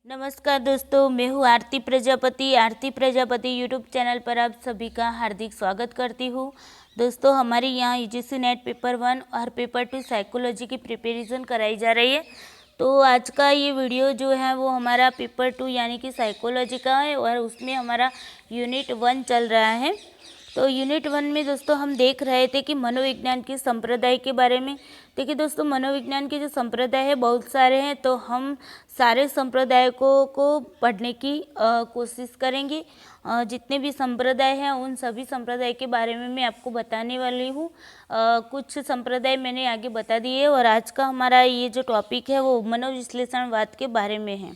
नमस्कार दोस्तों, मैं हूँ आरती प्रजापति यूट्यूब चैनल पर आप सभी का हार्दिक स्वागत करती हूँ। दोस्तों, हमारे यहाँ यूजीसी नेट पेपर 1 और पेपर 2 साइकोलॉजी की प्रिपरेशन कराई जा रही है। तो आज का ये वीडियो जो है वो हमारा पेपर 2 यानी कि साइकोलॉजी का है और उसमें हमारा यूनिट 1 चल रहा है। तो यूनिट 1 में दोस्तों हम देख रहे थे कि मनोविज्ञान के संप्रदाय के बारे में। देखिए दोस्तों, मनोविज्ञान के जो संप्रदाय है बहुत सारे हैं, तो हम सारे संप्रदायों को पढ़ने की कोशिश करेंगे। जितने भी संप्रदाय हैं उन सभी संप्रदाय के बारे में मैं आपको बताने वाली हूँ। कुछ संप्रदाय मैंने आगे बता दिए और आज का हमारा ये जो टॉपिक है वो मनोविश्लेषणवाद के बारे में है।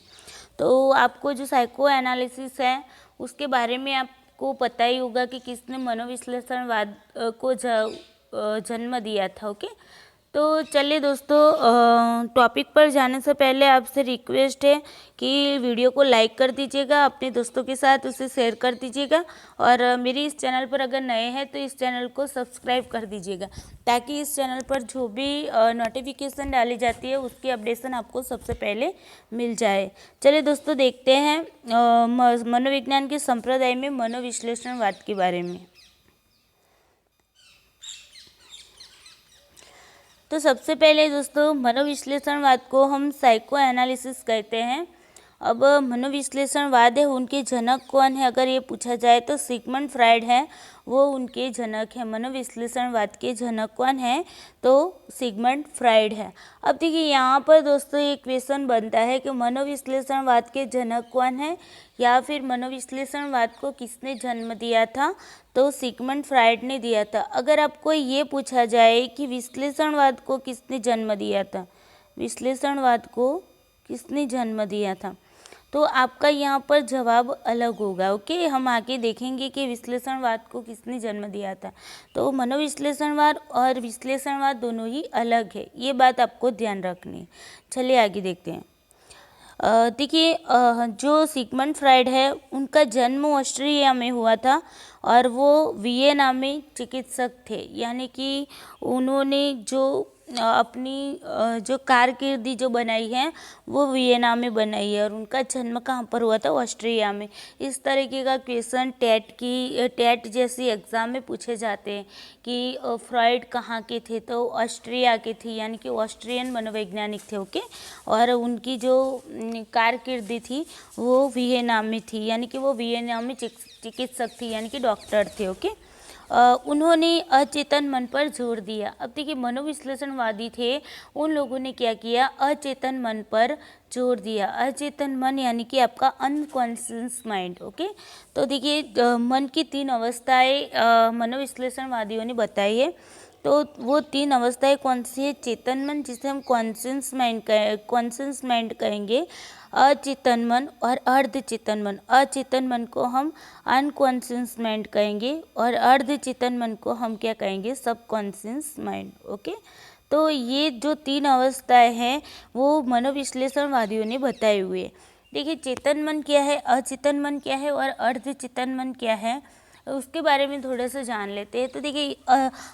तो आपको जो साइको एनालिसिस है उसके बारे में आपको पता ही होगा कि किसने मनोविश्लेषणवाद को जन्म दिया था। ओके, तो चलिए दोस्तों, टॉपिक पर जाने से पहले आपसे रिक्वेस्ट है कि वीडियो को लाइक कर दीजिएगा, अपने दोस्तों के साथ उसे शेयर कर दीजिएगा और मेरी इस चैनल पर अगर नए हैं तो इस चैनल को सब्सक्राइब कर दीजिएगा, ताकि इस चैनल पर जो भी नोटिफिकेशन डाली जाती है उसकी अपडेशन आपको सबसे पहले मिल जाए। चलिए दोस्तों, देखते हैं मनोविज्ञान के संप्रदाय में मनोविश्लेषणवाद के बारे में। तो सबसे पहले दोस्तों, मनोविश्लेषणवाद को हम साइको एनालिसिस कहते हैं। अब मनोविश्लेषणवाद है, उनके जनक कौन है अगर ये पूछा जाए तो सिगमंड फ्रायड है, वो उनके जनक है। मनोविश्लेषणवाद के जनक कौन है तो सिगमंड फ्रायड है। अब देखिए यहाँ पर दोस्तों एक क्वेश्चन बनता है कि मनोविश्लेषणवाद के जनक कौन है या फिर मनोविश्लेषणवाद को किसने जन्म दिया था तो सिगमंड फ्रायड ने दिया था। अगर आपको ये पूछा जाए कि विश्लेषणवाद को किसने जन्म दिया था, विश्लेषणवाद को किसने जन्म दिया था, तो आपका यहाँ पर जवाब अलग होगा। ओके, हम आगे देखेंगे कि विश्लेषणवाद को किसने जन्म दिया था। तो मनोविश्लेषणवाद और विश्लेषणवाद दोनों ही अलग है, ये बात आपको ध्यान रखनी है। चलिए आगे देखते हैं। देखिए, जो सिगमंड फ्रायड है उनका जन्म ऑस्ट्रिया में हुआ था और वो वियना में चिकित्सक थे, यानी कि उन्होंने जो अपनी जो कारकिर्दी जो बनाई है वो वियना में बनाई है और उनका जन्म कहाँ पर हुआ था, ऑस्ट्रिया में। इस तरीके का क्वेश्चन टेट जैसी एग्ज़ाम में पूछे जाते हैं कि फ्रायड कहाँ के थे तो ऑस्ट्रिया के थे, यानी कि ऑस्ट्रियन मनोवैज्ञानिक थे। ओके, और उनकी जो कारकिर्दी थी वो वियना में थी, यानी कि वो वियना में चिकित्सक थी, यानी कि डॉक्टर थे। ओके, उन्होंने अचेतन मन पर जोर दिया। अब देखिए, मनोविश्लेषणवादी थे, उन लोगों ने क्या किया, अचेतन मन पर जोर दिया। अचेतन मन यानी कि आपका अनकॉन्शियस माइंड। ओके, तो देखिए मन की 3 अवस्थाएं मनोविश्लेषणवादियों ने बताई है। तो वो 3 अवस्थाएं कौन सी है, चेतन मन जिसे हम कॉन्शियस माइंड कहेंगे, अचेतन मन और अर्धचेतन मन। अचेतन मन को हम अनकॉन्शियस माइंड कहेंगे और अर्धचेतन मन को हम क्या कहेंगे, सबकॉन्शियस माइंड। ओके, तो ये जो 3 अवस्थाएं हैं वो मनोविश्लेषणवादियों ने बताए हुए। देखिए, चेतन मन क्या है, अचेतन मन क्या है और अर्धचेतन मन क्या है, उसके बारे में थोड़ा सा जान लेते हैं। तो देखिए,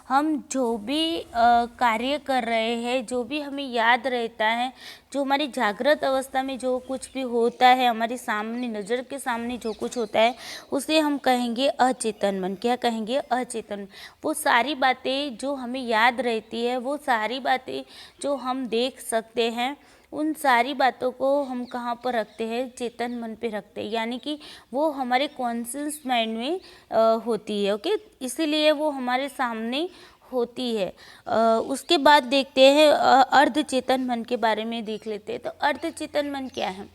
हम जो भी कार्य कर रहे हैं, जो भी हमें याद रहता है, जो हमारी जागृत अवस्था में जो कुछ भी होता है, हमारे सामने नज़र के सामने जो कुछ होता है, उसे हम कहेंगे अचेतन मन। क्या कहेंगे, अचेतन। वो सारी बातें जो हमें याद रहती है, वो सारी बातें जो हम देख सकते हैं, उन सारी बातों को हम कहाँ पर रखते हैं, चेतन मन पे रखते हैं, यानी कि वो हमारे कॉन्शियस माइंड में होती है। ओके, इसीलिए वो हमारे सामने होती है। उसके बाद देखते हैं अर्धचेतन मन के बारे में देख लेते हैं। तो अर्धचेतन मन क्या है,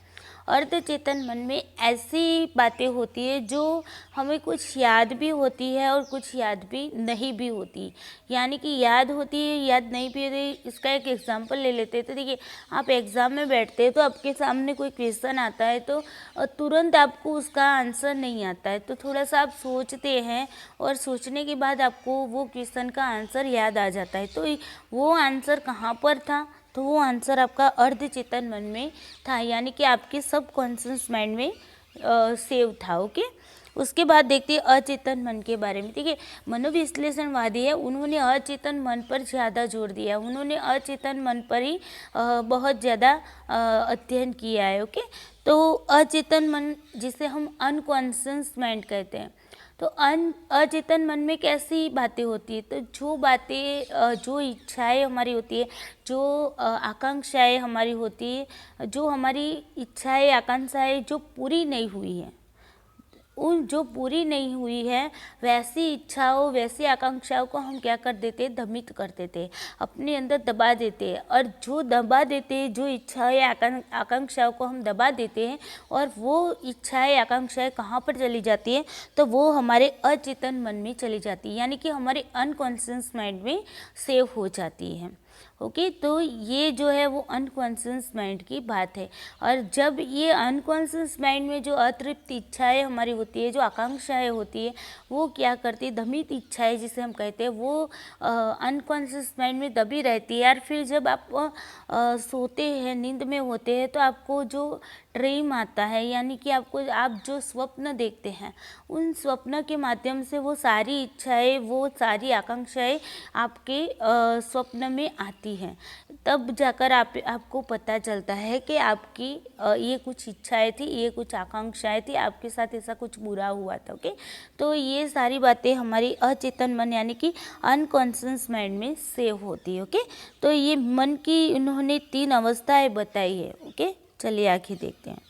अर्धचेतन मन में ऐसी बातें होती है जो हमें कुछ याद भी होती है और कुछ याद भी नहीं भी होती, यानी कि याद होती है, याद नहीं भी होती। इसका एक एग्जांपल ले लेते हैं। तो देखिए, आप एग्ज़ाम में बैठते हैं तो आपके सामने कोई क्वेश्चन आता है तो तुरंत आपको उसका आंसर नहीं आता है, तो थोड़ा सा आप सोचते हैं और सोचने के बाद आपको वो क्वेश्चन का आंसर याद आ जाता है। तो वो आंसर कहाँ पर था, तो वो आंसर आपका अर्धचेतन मन में था, यानी कि आपके सबकॉन्शियस माइंड में सेव था। ओके, उसके बाद देखते हैं अचेतन मन के बारे में। देखिए मनोविश्लेषणवादी है, उन्होंने अचेतन मन पर ज़्यादा जोर दिया, उन्होंने अचेतन मन पर ही बहुत ज़्यादा अध्ययन किया है। ओके, तो अचेतन मन जिसे हम अनकॉन्शियस माइंड कहते हैं, तो अचेतन मन में कैसी बातें होती है, तो जो बातें जो इच्छाएं हमारी होती है, जो आकांक्षाएं हमारी होती है, जो हमारी इच्छाएं आकांक्षाएं जो पूरी नहीं हुई है, उन जो पूरी नहीं हुई है वैसी इच्छाओं वैसी आकांक्षाओं को हम क्या कर देते, दमित कर देते, अपने अंदर दबा देते हैं। और जो दबा देते हैं, जो इच्छाएं आकांक्षाओं को हम दबा देते हैं, और वो इच्छाएं आकांक्षाएं कहाँ पर चली जाती है, तो वो हमारे अचेतन मन में चली जाती है, यानी कि हमारे अनकॉन्शियस माइंड में सेव हो जाती है। ओके, तो ये जो है वो अनकॉन्शियस माइंड की बात है। और जब ये अनकॉन्शियस माइंड में जो अतृप्त इच्छाएं हमारी होती है, जो आकांक्षाएं होती है, वो क्या करती है, दमित इच्छाएं जिसे हम कहते हैं, वो अनकॉन्शियस माइंड में दबी रहती है। और फिर जब आप सोते हैं, नींद में होते हैं, तो आपको जो ड्रीम आता है, यानी कि आप जो स्वप्न देखते हैं, उन स्वप्न के माध्यम से वो सारी इच्छाएं, वो सारी आकांक्षाएं आपके स्वप्न में आती हैं। तब जाकर आपको पता चलता है कि आपकी ये कुछ इच्छाएं थी, ये कुछ आकांक्षाएं थी, आपके साथ ऐसा कुछ बुरा हुआ था। ओके, तो ये सारी बातें हमारी अचेतन मन यानी कि अनकॉन्शियस माइंड में सेव होती है। ओके, तो ये मन की इन्होंने 3 अवस्थाएं बताई है। ओके, चलिए आगे देखते हैं।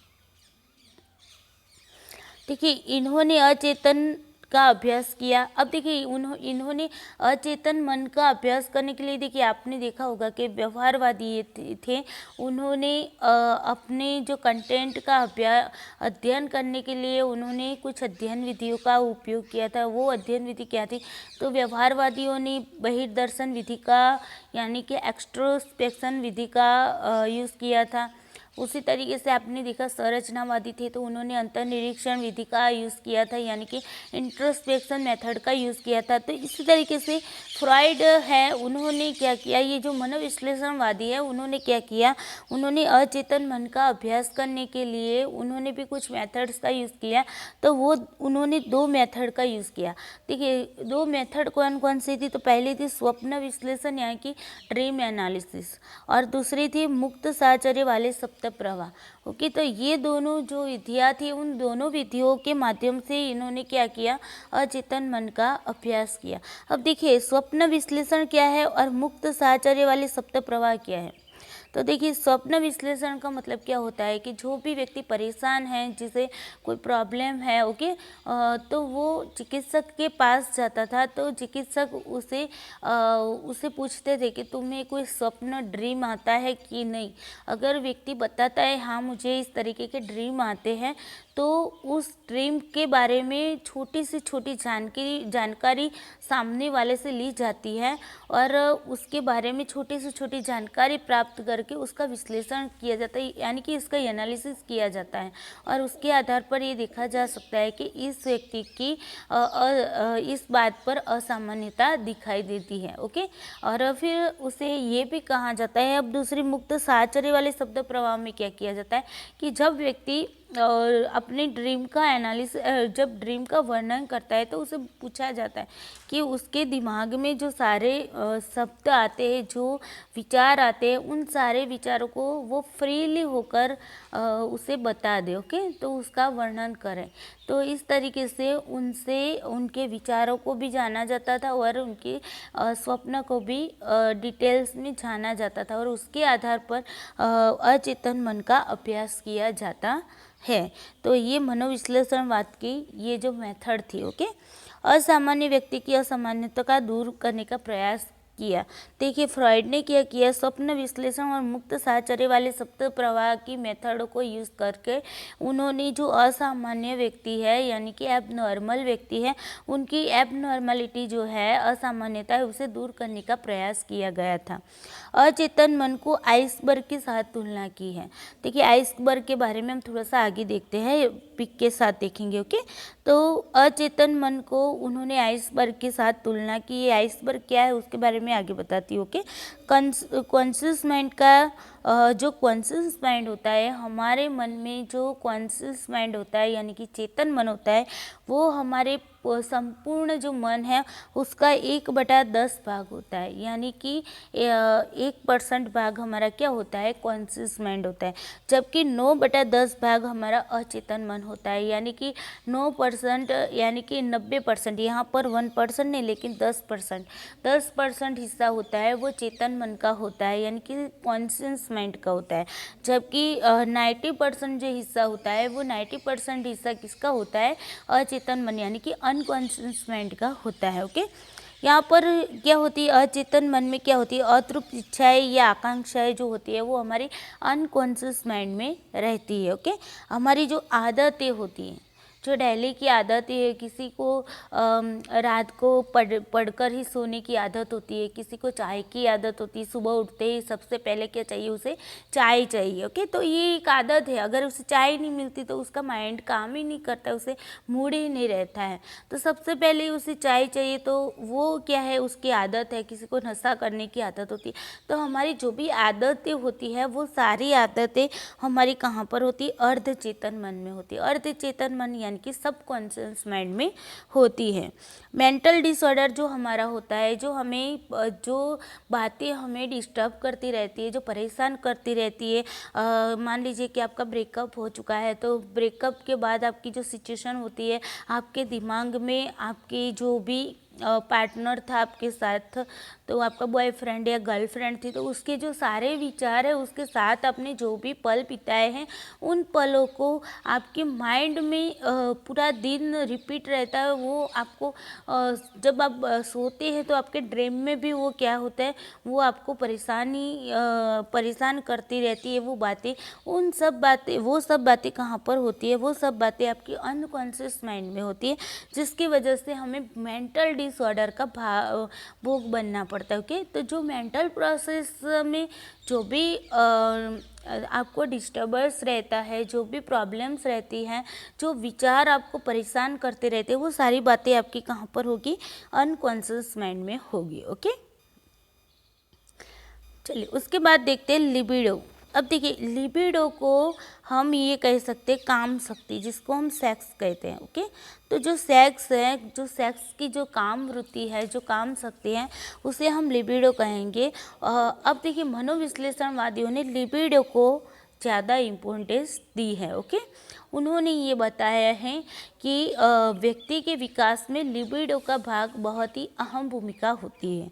देखिए इन्होंने अचेतन का अभ्यास किया। अब देखिए इन्होंने अचेतन मन का अभ्यास करने के लिए, देखिए आपने देखा होगा कि व्यवहारवादी थे, उन्होंने अपने जो कंटेंट का अध्ययन करने के लिए उन्होंने कुछ अध्ययन विधियों का उपयोग किया था। वो अध्ययन विधि क्या थी, तो व्यवहारवादियों ने बहिर्दर्शन विधि का यानी कि एक्सट्रोस्पेक्शन विधि का यूज़ किया था। उसी तरीके से आपने देखा संरचनावादी थे, तो उन्होंने अंतर्निरीक्षण विधि का यूज़ किया था, यानी कि इंट्रोस्पेक्शन मेथड का यूज़ किया था। तो इसी तरीके से फ्रॉइड है, उन्होंने क्या किया, ये जो मनोविश्लेषणवादी है उन्होंने क्या किया, उन्होंने अचेतन मन का अभ्यास करने के लिए उन्होंने भी कुछ मेथड्स का यूज़ किया। तो वो उन्होंने 2 मेथड का यूज़ किया। देखिए 2 मेथड कौन कौन सी थी, तो पहली थी स्वप्न विश्लेषण यानी कि ड्रीम एनालिसिस, और दूसरी थी मुक्त साहचर्य वाले सप्त प्रवाह। ओके, तो ये दोनों जो विधियाँ थी, उन दोनों विधियों के माध्यम से इन्होंने क्या किया, अचेतन मन का अभ्यास किया। अब देखिए स्वप्न विश्लेषण क्या है और मुक्त साहचर्य वाले सप्त प्रवाह क्या है। तो देखिए स्वप्न विश्लेषण का मतलब क्या होता है कि जो भी व्यक्ति परेशान है, जिसे कोई प्रॉब्लम है, ओके, तो वो चिकित्सक के पास जाता था, तो चिकित्सक उसे पूछते थे कि तुम्हें कोई स्वप्न ड्रीम आता है कि नहीं। अगर व्यक्ति बताता है हाँ मुझे इस तरीके के ड्रीम आते हैं, तो उस ड्रीम के बारे में छोटी से छोटी जानकारी सामने वाले से ली जाती है, और उसके बारे में छोटी से छोटी जानकारी प्राप्त करके उसका विश्लेषण किया जाता है, यानी कि इसका एनालिसिस किया जाता है। और उसके आधार पर ये देखा जा सकता है कि इस व्यक्ति की इस बात पर असामान्यता दिखाई देती है। ओके, और फिर उसे ये भी कहा जाता है, अब दूसरी मुक्त साहचर्य वाले शब्द प्रवाह में क्या किया जाता है कि जब व्यक्ति और अपने ड्रीम का जब ड्रीम का वर्णन करता है, तो उसे पूछा जाता है कि उसके दिमाग में जो सारे शब्द आते हैं, जो विचार आते हैं, उन सारे विचारों को वो फ्रीली होकर उसे बता दे। ओके, तो उसका वर्णन करें। तो इस तरीके से उनके विचारों को भी जाना जाता था, और उनके स्वप्न को भी डिटेल्स में जाना जाता था, और उसके आधार पर अचेतन मन का अभ्यास किया जाता है। तो ये मनोविश्लेषणवाद की ये जो मेथड थी। ओके, असामान्य व्यक्ति की असामान्यता का दूर करने का प्रयास किया। देखिए फ्रॉइड ने क्या किया, स्वप्न विश्लेषण और मुक्त साहचर्य वाले सप्त प्रवाह की मेथड को यूज़ करके उन्होंने जो असामान्य व्यक्ति है, यानी कि एबनॉर्मल व्यक्ति है, उनकी एबनॉर्मलिटी जो है, असामान्यता है, उसे दूर करने का प्रयास किया गया था। अचेतन मन को आइसबर्ग के साथ तुलना की है। देखिए आइसबर्ग के बारे में हम थोड़ा सा आगे देखते हैं, पिक के साथ देखेंगे। ओके, तो अचेतन मन को उन्होंने आइसबर्ग के साथ तुलना की है। आइसबर्ग क्या है उसके बारे में मैं आगे बताती हूँ। ओके, कॉन्शियस माइंड का जो कॉन्शियस माइंड होता है, हमारे मन में जो कॉन्शियस माइंड होता है यानी कि चेतन मन होता है, वो हमारे संपूर्ण जो मन है उसका 1/10 भाग होता है, यानी कि 1% भाग हमारा क्या होता है, कॉन्शियस माइंड होता है, जबकि 9/10 भाग हमारा अचेतन मन होता है, यानी कि 9% यानी कि 90%, यहाँ पर 1% नहीं लेकिन 10% हिस्सा होता है वो चेतन मन का होता है, यानी कि कॉन्शियस माइंड का होता है, जबकि 90% जो हिस्सा होता है वो 90% हिस्सा किसका होता है, अचेतन मन यानी कि अनकॉन्शियस माइंड का होता है। ओके, यहाँ पर क्या होती है, अचेतन मन में क्या होती है, अतृप्त इच्छाएं या आकांक्षाएं जो होती है वो हमारी अनकॉन्शियस माइंड में रहती है। ओके, हमारी जो आदतें होती हैं, जो डेली की आदत है, किसी को रात को पढ़कर ही सोने की आदत होती है, किसी को चाय की आदत होती है, सुबह उठते ही सबसे पहले क्या चाहिए, उसे चाय चाहिए। ओके, तो ये एक आदत है, अगर उसे चाय नहीं मिलती तो उसका माइंड काम ही नहीं करता, उसे मूड ही नहीं रहता है, तो सबसे पहले उसे चाय चाहिए, तो वो क्या है, उसकी आदत है। किसी को नशा करने की आदत होती है, तो हमारी जो भी आदतें होती है वो सारी आदतें हमारी कहाँ पर होती है, अर्ध चेतन मन में होती है। अर्ध चेतन मन यानी कि सब कॉन्शियस माइंड में होती है। मेंटल डिसऑर्डर जो हमारा होता है, जो हमें जो बातें हमें डिस्टर्ब करती रहती है, जो परेशान करती रहती है, मान लीजिए कि आपका ब्रेकअप हो चुका है, तो ब्रेकअप के बाद आपकी जो सिचुएशन होती है, आपके दिमाग में आपकी जो भी पार्टनर था आपके साथ, तो आपका बॉयफ्रेंड या गर्लफ्रेंड थी, तो उसके जो सारे विचार है, उसके साथ आपने जो भी पल बिताए हैं, उन पलों को आपके माइंड में पूरा दिन रिपीट रहता है। वो आपको जब आप सोते हैं तो आपके ड्रीम में भी वो क्या होता है, वो आपको परेशान करती रहती है वो बातें। वो सब बातें कहाँ पर होती है, वो सब बातें आपकी अनकॉन्शियस माइंड में होती है, जिसकी वजह से हमें मेंटल डिसऑर्डर का भोग बनना पड़ता है। ओके, तो जो मेंटल प्रोसेस में जो भी आपको डिस्टर्बेंस रहता है, जो भी प्रॉब्लम्स रहती हैं, जो विचार आपको परेशान करते रहते हैं, वो सारी बातें आपकी कहाँ पर होगी, अनकॉन्शियस माइंड में होगी। ओके, चलिए उसके बाद देखते हैं लिबिडो। अब देखिए, लिबिडो को हम ये कह सकते हैं काम शक्ति, जिसको हम सेक्स कहते हैं। ओके, तो जो सेक्स है, जो सेक्स की जो काम वृत्ति है, जो काम शक्ति है, उसे हम लिबिडो कहेंगे। अब देखिए, मनोविश्लेषणवादियों ने लिबिडो को ज़्यादा इम्पोर्टेंस दी है। ओके, उन्होंने ये बताया है कि व्यक्ति के विकास में लिबिडो का भाग बहुत ही अहम भूमिका होती है।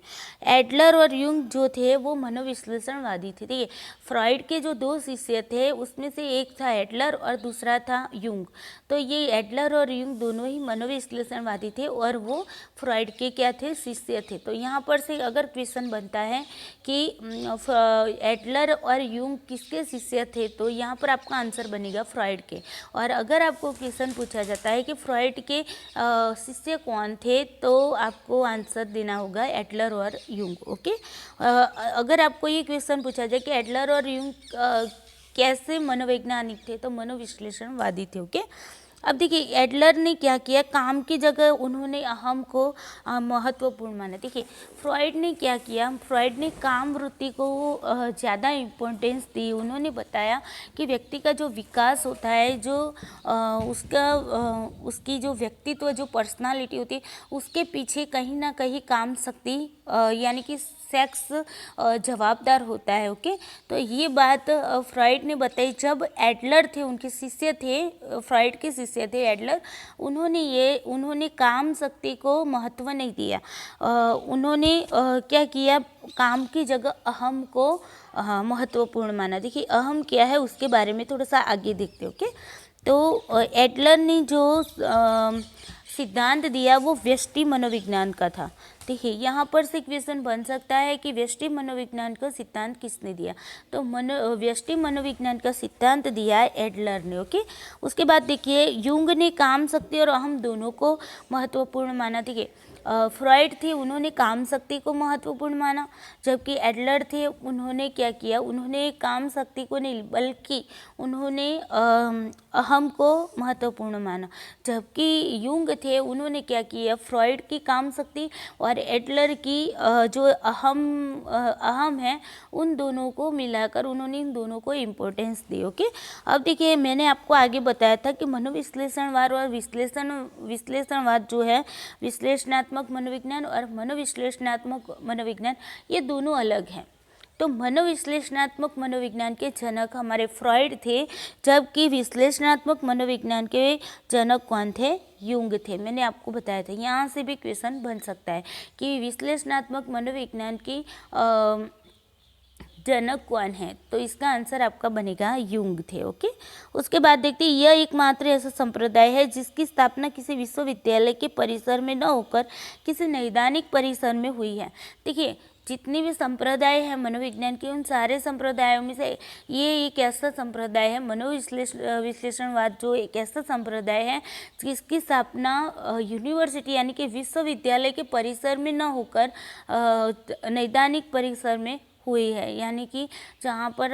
एडलर और युंग जो थे वो मनोविश्लेषणवादी थे। ठीक है, फ्रॉइड के जो 2 शिष्य थे उसमें से एक था एडलर और दूसरा था युंग। तो ये एडलर और युंग दोनों ही मनोविश्लेषणवादी थे और वो फ्रॉइड के क्या थे, शिष्य थे। तो यहाँ पर से अगर क्वेश्चन बनता है कि एडलर और युंग किसके शिष्य थे, तो यहाँ पर आपका आंसर बनेगा फ्रॉइड के। और अगर आपको क्वेश्चन पूछा जाता है कि फ्रॉइड के शिष्य कौन थे, तो आपको आंसर देना होगा एडलर और युंग। ओके, अगर आपको ये क्वेश्चन पूछा जाए कि एडलर और युंग कैसे मनोवैज्ञानिक थे, तो मनोविश्लेषणवादी थे। ओके, अब देखिए, एडलर ने क्या किया, काम की जगह उन्होंने अहम को महत्वपूर्ण माना। देखिए, फ्रॉइड ने क्या किया, फ्रॉइड ने काम वृत्ति को ज़्यादा इम्पोर्टेंस दी। उन्होंने बताया कि व्यक्ति का जो विकास होता है, जो उसकी जो व्यक्तित्व, जो पर्सनालिटी होती है, उसके पीछे कहीं ना कहीं काम शक्ति यानी कि सेक्स जवाबदार होता है। ओके, तो ये बात फ्रॉइड ने बताई जब एडलर थे, उनके शिष्य थे, फ्रॉइड के शिष्य थे एडलर। उन्होंने काम शक्ति को महत्व नहीं दिया। उन्होंने क्या किया, काम की जगह अहम को महत्वपूर्ण माना। देखिए, अहम क्या है उसके बारे में थोड़ा सा आगे देखते हैं। ओके, तो एडलर ने जो सिद्धांत दिया वो व्यष्टि मनोविज्ञान का था। देखिए, यहाँ पर से क्वेश्चन बन सकता है कि व्यष्टि मनोविज्ञान का सिद्धांत किसने दिया, तो व्यष्टि मनोविज्ञान का सिद्धांत दिया है एडलर ने। ओके, उसके बाद देखिए, युंग ने काम शक्ति और अहम दोनों को महत्वपूर्ण माना। देखिए, फ्रॉइड थे उन्होंने काम शक्ति को महत्वपूर्ण माना, जबकि एडलर थे उन्होंने क्या किया, उन्होंने काम शक्ति को नहीं बल्कि उन्होंने अहम को महत्वपूर्ण माना। जबकि यूंग थे उन्होंने क्या किया, फ्रॉइड की काम शक्ति और एडलर की जो अहम है उन दोनों को मिलाकर उन्होंने इन दोनों को इम्पोर्टेंस दी। ओके, अब देखिए मैंने आपको आगे बताया था कि मनोविश्लेषणवाद और विश्लेषणवाद जो है, विश्लेषणात्मक मनोविज्ञान और मनोविश्लेषणात्मक मनोविज्ञान, ये दोनों अलग हैं। तो मनोविश्लेषणात्मक मनोविज्ञान के जनक हमारे फ्रॉइड थे, जबकि विश्लेषणात्मक मनोविज्ञान के जनक कौन थे, यूंग थे। मैंने आपको बताया था, यहाँ से भी क्वेश्चन बन सकता है कि विश्लेषणात्मक मनोविज्ञान की जनक कौन है, तो इसका आंसर आपका बनेगा यूंग थे। ओके, उसके बाद देखते हैं, यह एकमात्र ऐसा संप्रदाय है जिसकी स्थापना किसी विश्वविद्यालय के परिसर में न होकर किसी नैदानिक परिसर में हुई है। देखिए जितने भी संप्रदाय है मनोविज्ञान के, उन सारे संप्रदायों में से ये एक ऐसा संप्रदाय है, विश्लेषणवाद जो एक ऐसा संप्रदाय है जिसकी स्थापना यूनिवर्सिटी यानी कि विश्वविद्यालय के परिसर में न होकर नैदानिक परिसर में हुई है, यानी कि जहाँ पर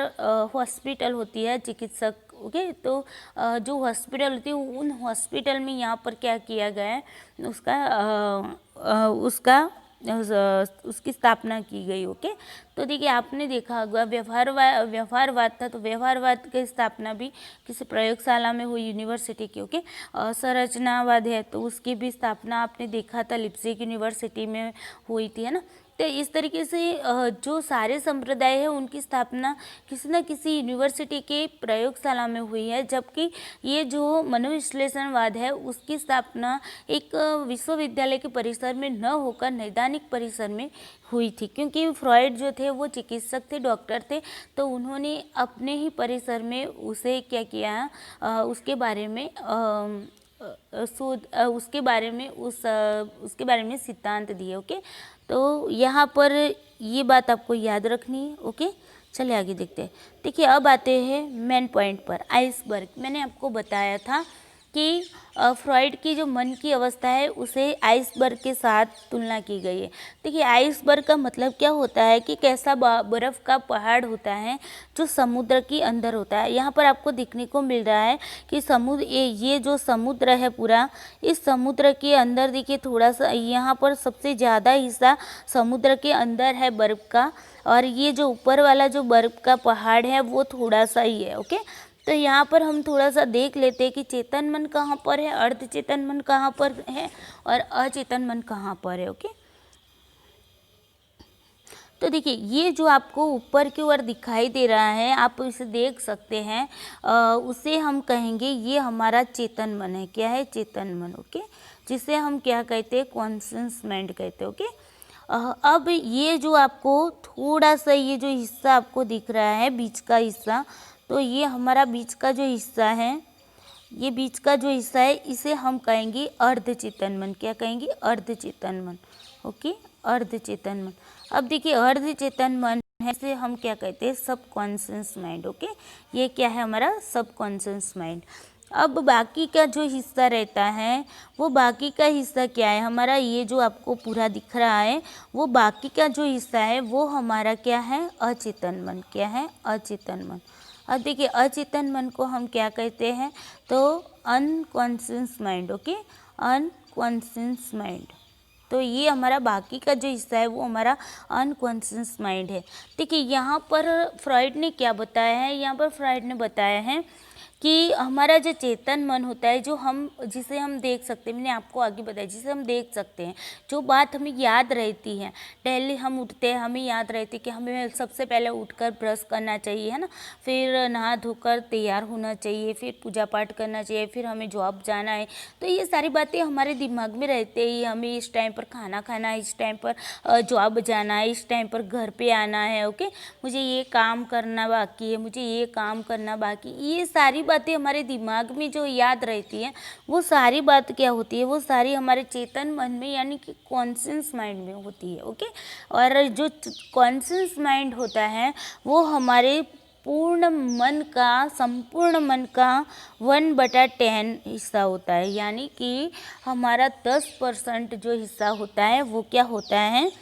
हॉस्पिटल होती है, चिकित्सक, ओके, तो जो हॉस्पिटल होती है उन हॉस्पिटल में यहाँ पर क्या किया गया है, उसकी स्थापना की गई। ओके, तो देखिए आपने देखा होगा व्यवहारवाद था, तो व्यवहारवाद की स्थापना भी किसी प्रयोगशाला में हुई यूनिवर्सिटी की। ओके, संरचनावाद है तो उसकी भी स्थापना आपने देखा था लिप्जिग यूनिवर्सिटी में हुई थी, है ना। तो इस तरीके से जो सारे संप्रदाय है उनकी स्थापना किसी न किसी यूनिवर्सिटी के प्रयोगशाला में हुई है, जबकि ये जो मनोविश्लेषणवाद है उसकी स्थापना एक विश्वविद्यालय के परिसर में न होकर नैदानिक परिसर में हुई थी, क्योंकि फ्रॉइड जो थे वो चिकित्सक थे, डॉक्टर थे, तो उन्होंने अपने ही परिसर में उसे क्या किया, उसके बारे में उसके बारे में सिद्धांत दिए। ओके, तो यहाँ पर ये बात आपको याद रखनी है। ओके, चलिए आगे देखते हैं। देखिए अब आते हैं मेन पॉइंट पर, आइसबर्ग। मैंने आपको बताया था कि फ्रॉइड की जो मन की अवस्था है उसे आइसबर्ग के साथ तुलना की गई है। देखिए आइसबर्ग का मतलब क्या होता है कि कैसा बर्फ़ का पहाड़ होता है जो समुद्र के अंदर होता है। यहाँ पर आपको देखने को मिल रहा है कि ये जो समुद्र है पूरा, इस समुद्र के अंदर देखिए थोड़ा सा यहाँ पर सबसे ज़्यादा हिस्सा समुद्र के अंदर है बर्फ़ का, और ये जो ऊपर वाला जो बर्फ़ का पहाड़ है वो थोड़ा सा ही है। ओके, तो यहाँ पर हम थोड़ा सा देख लेते हैं कि चेतन मन कहाँ पर है, अर्धचेतन मन कहाँ पर है और अचेतन मन कहाँ पर है। ओके, तो देखिए ये जो आपको ऊपर की ओर दिखाई दे रहा है, आप इसे देख सकते हैं, उसे हम कहेंगे ये हमारा चेतन मन है। क्या है? चेतन मन। ओके, जिसे हम क्या कहते हैं? कॉन्शियस माइंड कहते हैं। ओके, अब ये जो आपको थोड़ा सा ये जो हिस्सा आपको दिख रहा है बीच का हिस्सा, तो ये हमारा बीच का जो हिस्सा है, ये बीच का जो हिस्सा है इसे हम कहेंगे अर्धचेतन मन। क्या कहेंगे? अर्धचेतन मन। ओके, अर्धचेतन मन। अब देखिए अर्धचेतन मन है इसे हम क्या कहते हैं? Subconscious mind. ओके, ये क्या है? हमारा सबकॉन्शियस माइंड। अब बाकी का जो हिस्सा रहता है वो बाकी का हिस्सा क्या है हमारा? ये जो आपको पूरा दिख रहा है वो बाकी का जो हिस्सा है वो हमारा क्या है? अचेतन मन। क्या है? अचेतन मन। अब देखिए अचेतन मन को हम क्या कहते हैं? तो unconscious mind. Okay, unconscious mind. तो ये हमारा बाकी का जो हिस्सा है वो हमारा अनकॉन्शियस माइंड है। देखिए यहाँ पर फ्रॉइड ने क्या बताया है? यहाँ पर फ्रॉइड ने बताया है कि हमारा जो चेतन मन होता है, जिसे हम देख सकते हैं, मैंने आपको आगे बताया, जिसे हम देख सकते हैं, जो बात हमें याद रहती है, डेली हम उठते हैं हमें याद रहती है कि हमें सबसे पहले उठकर ब्रश करना चाहिए, है ना, फिर नहा धोकर तैयार होना चाहिए, फिर पूजा पाठ करना चाहिए, फिर हमें जॉब जाना है। तो ये सारी बातें हमारे दिमाग में रहते ही, हमें इस टाइम पर खाना खाना है, इस टाइम पर जॉब जाना है, इस टाइम पर घर पे आना है। ओके, मुझे ये काम करना बाकी है, मुझे ये काम करना बाकी, ये सारी बातें हमारे दिमाग में जो याद रहती है वो सारी बात क्या होती है? वो सारी हमारे चेतन मन में यानी कि कॉन्शियस माइंड में होती है। ओके, और जो कॉन्शियस माइंड होता है वो हमारे संपूर्ण मन का 1/10 हिस्सा होता है, यानी कि हमारा 10% जो हिस्सा होता है वो क्या होता है,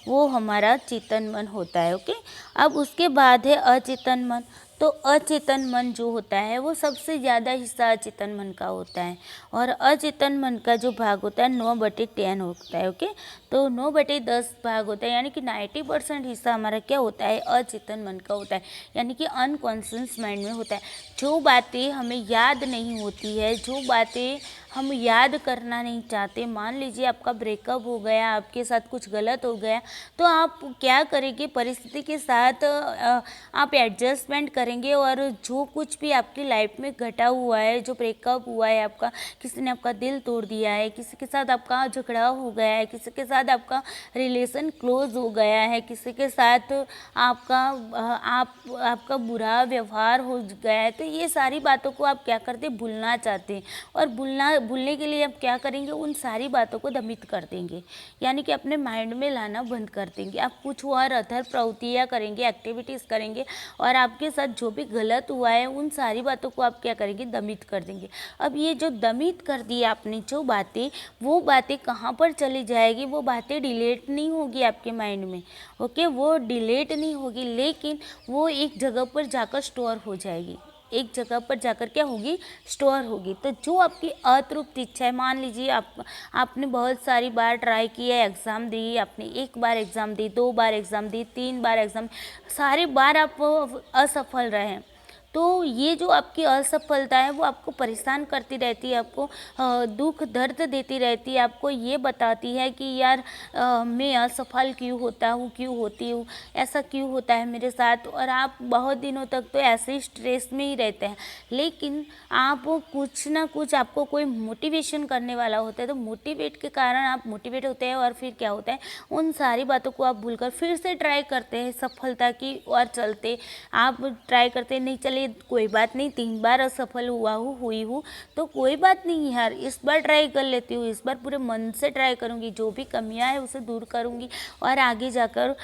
वो हमारा चेतन मन होता है। ओके, अब उसके बाद है अचेतन मन। तो अचेतन मन जो होता है वो सबसे ज़्यादा हिस्सा अचेतन मन का होता है, और अचेतन मन का जो भाग होता है 9/10 होता है। ओके, तो 9/10 भाग होता है, यानी कि 90% हिस्सा हमारा क्या होता है, अचेतन मन का होता है, यानी कि अनकॉन्शियस माइंड में होता है। जो बातें हमें याद नहीं होती है, जो बातें हम याद करना नहीं चाहते, मान लीजिए आपका ब्रेकअप हो गया, आपके साथ कुछ गलत हो गया, तो आप क्या करेंगे, परिस्थिति के साथ आप एडजस्टमेंट करेंगे, और जो कुछ भी आपकी लाइफ में घटा हुआ है, जो ब्रेकअप हुआ है आपका, किसी ने आपका दिल तोड़ दिया है, किसी के साथ आपका झगड़ा हो गया है, किसी के साथ आपका रिलेशन क्लोज हो गया है, किसी के साथ आपका बुरा व्यवहार हो गया है, तो ये सारी बातों को आप क्या करते हैं, भूलना चाहते हैं। और भूलने के लिए आप क्या करेंगे, उन सारी बातों को दमित कर देंगे, यानी कि अपने माइंड में लाना बंद कर देंगे। आप कुछ और अदर प्रवृत्तियाँ करेंगे, एक्टिविटीज़ करेंगे, और आपके साथ जो भी गलत हुआ है उन सारी बातों को आप क्या करेंगे, दमित कर देंगे। अब ये जो दमित कर दी आपने जो बातें, वो बातें कहाँ पर चली जाएगी, वो बातें डिलीट नहीं होगी आपके माइंड में। ओके, वो डिलीट नहीं होगी, लेकिन वो एक जगह पर जाकर स्टोर हो जाएगी, एक जगह पर जाकर क्या होगी, स्टोर होगी। तो जो आपकी अतृप्त इच्छा है, मान लीजिए आपने बहुत सारी बार ट्राई किया है, एग्ज़ाम दी, आपने 1 बार एग्ज़ाम दी, 2 बार एग्ज़ाम दी, 3 बार एग्ज़ाम, सारी बार आप असफल रहे हैं। तो ये जो आपकी असफलता है वो आपको परेशान करती रहती है, आपको दुख दर्द देती रहती है, आपको ये बताती है कि यार मैं असफल क्यों होता हूँ, क्यों होती हूँ, ऐसा क्यों होता है मेरे साथ, और आप बहुत दिनों तक तो ऐसे ही स्ट्रेस में ही रहते हैं। लेकिन आप कुछ ना कुछ, आपको कोई मोटिवेशन करने वाला होता है, तो मोटिवेट के कारण आप मोटिवेट होते हैं, और फिर क्या होता है, उन सारी बातों को आप भूलकर फिर से ट्राई करते हैं सफलता की और चलते, आप ट्राई करते नहीं, चले कोई बात नहीं, 3 बार असफल हुई हूँ तो कोई बात नहीं यार, इस बार ट्राई कर लेती हूँ, इस बार पूरे मन से ट्राई करूँगी, जो भी कमियां है उसे दूर करूँगी, और आगे जाकर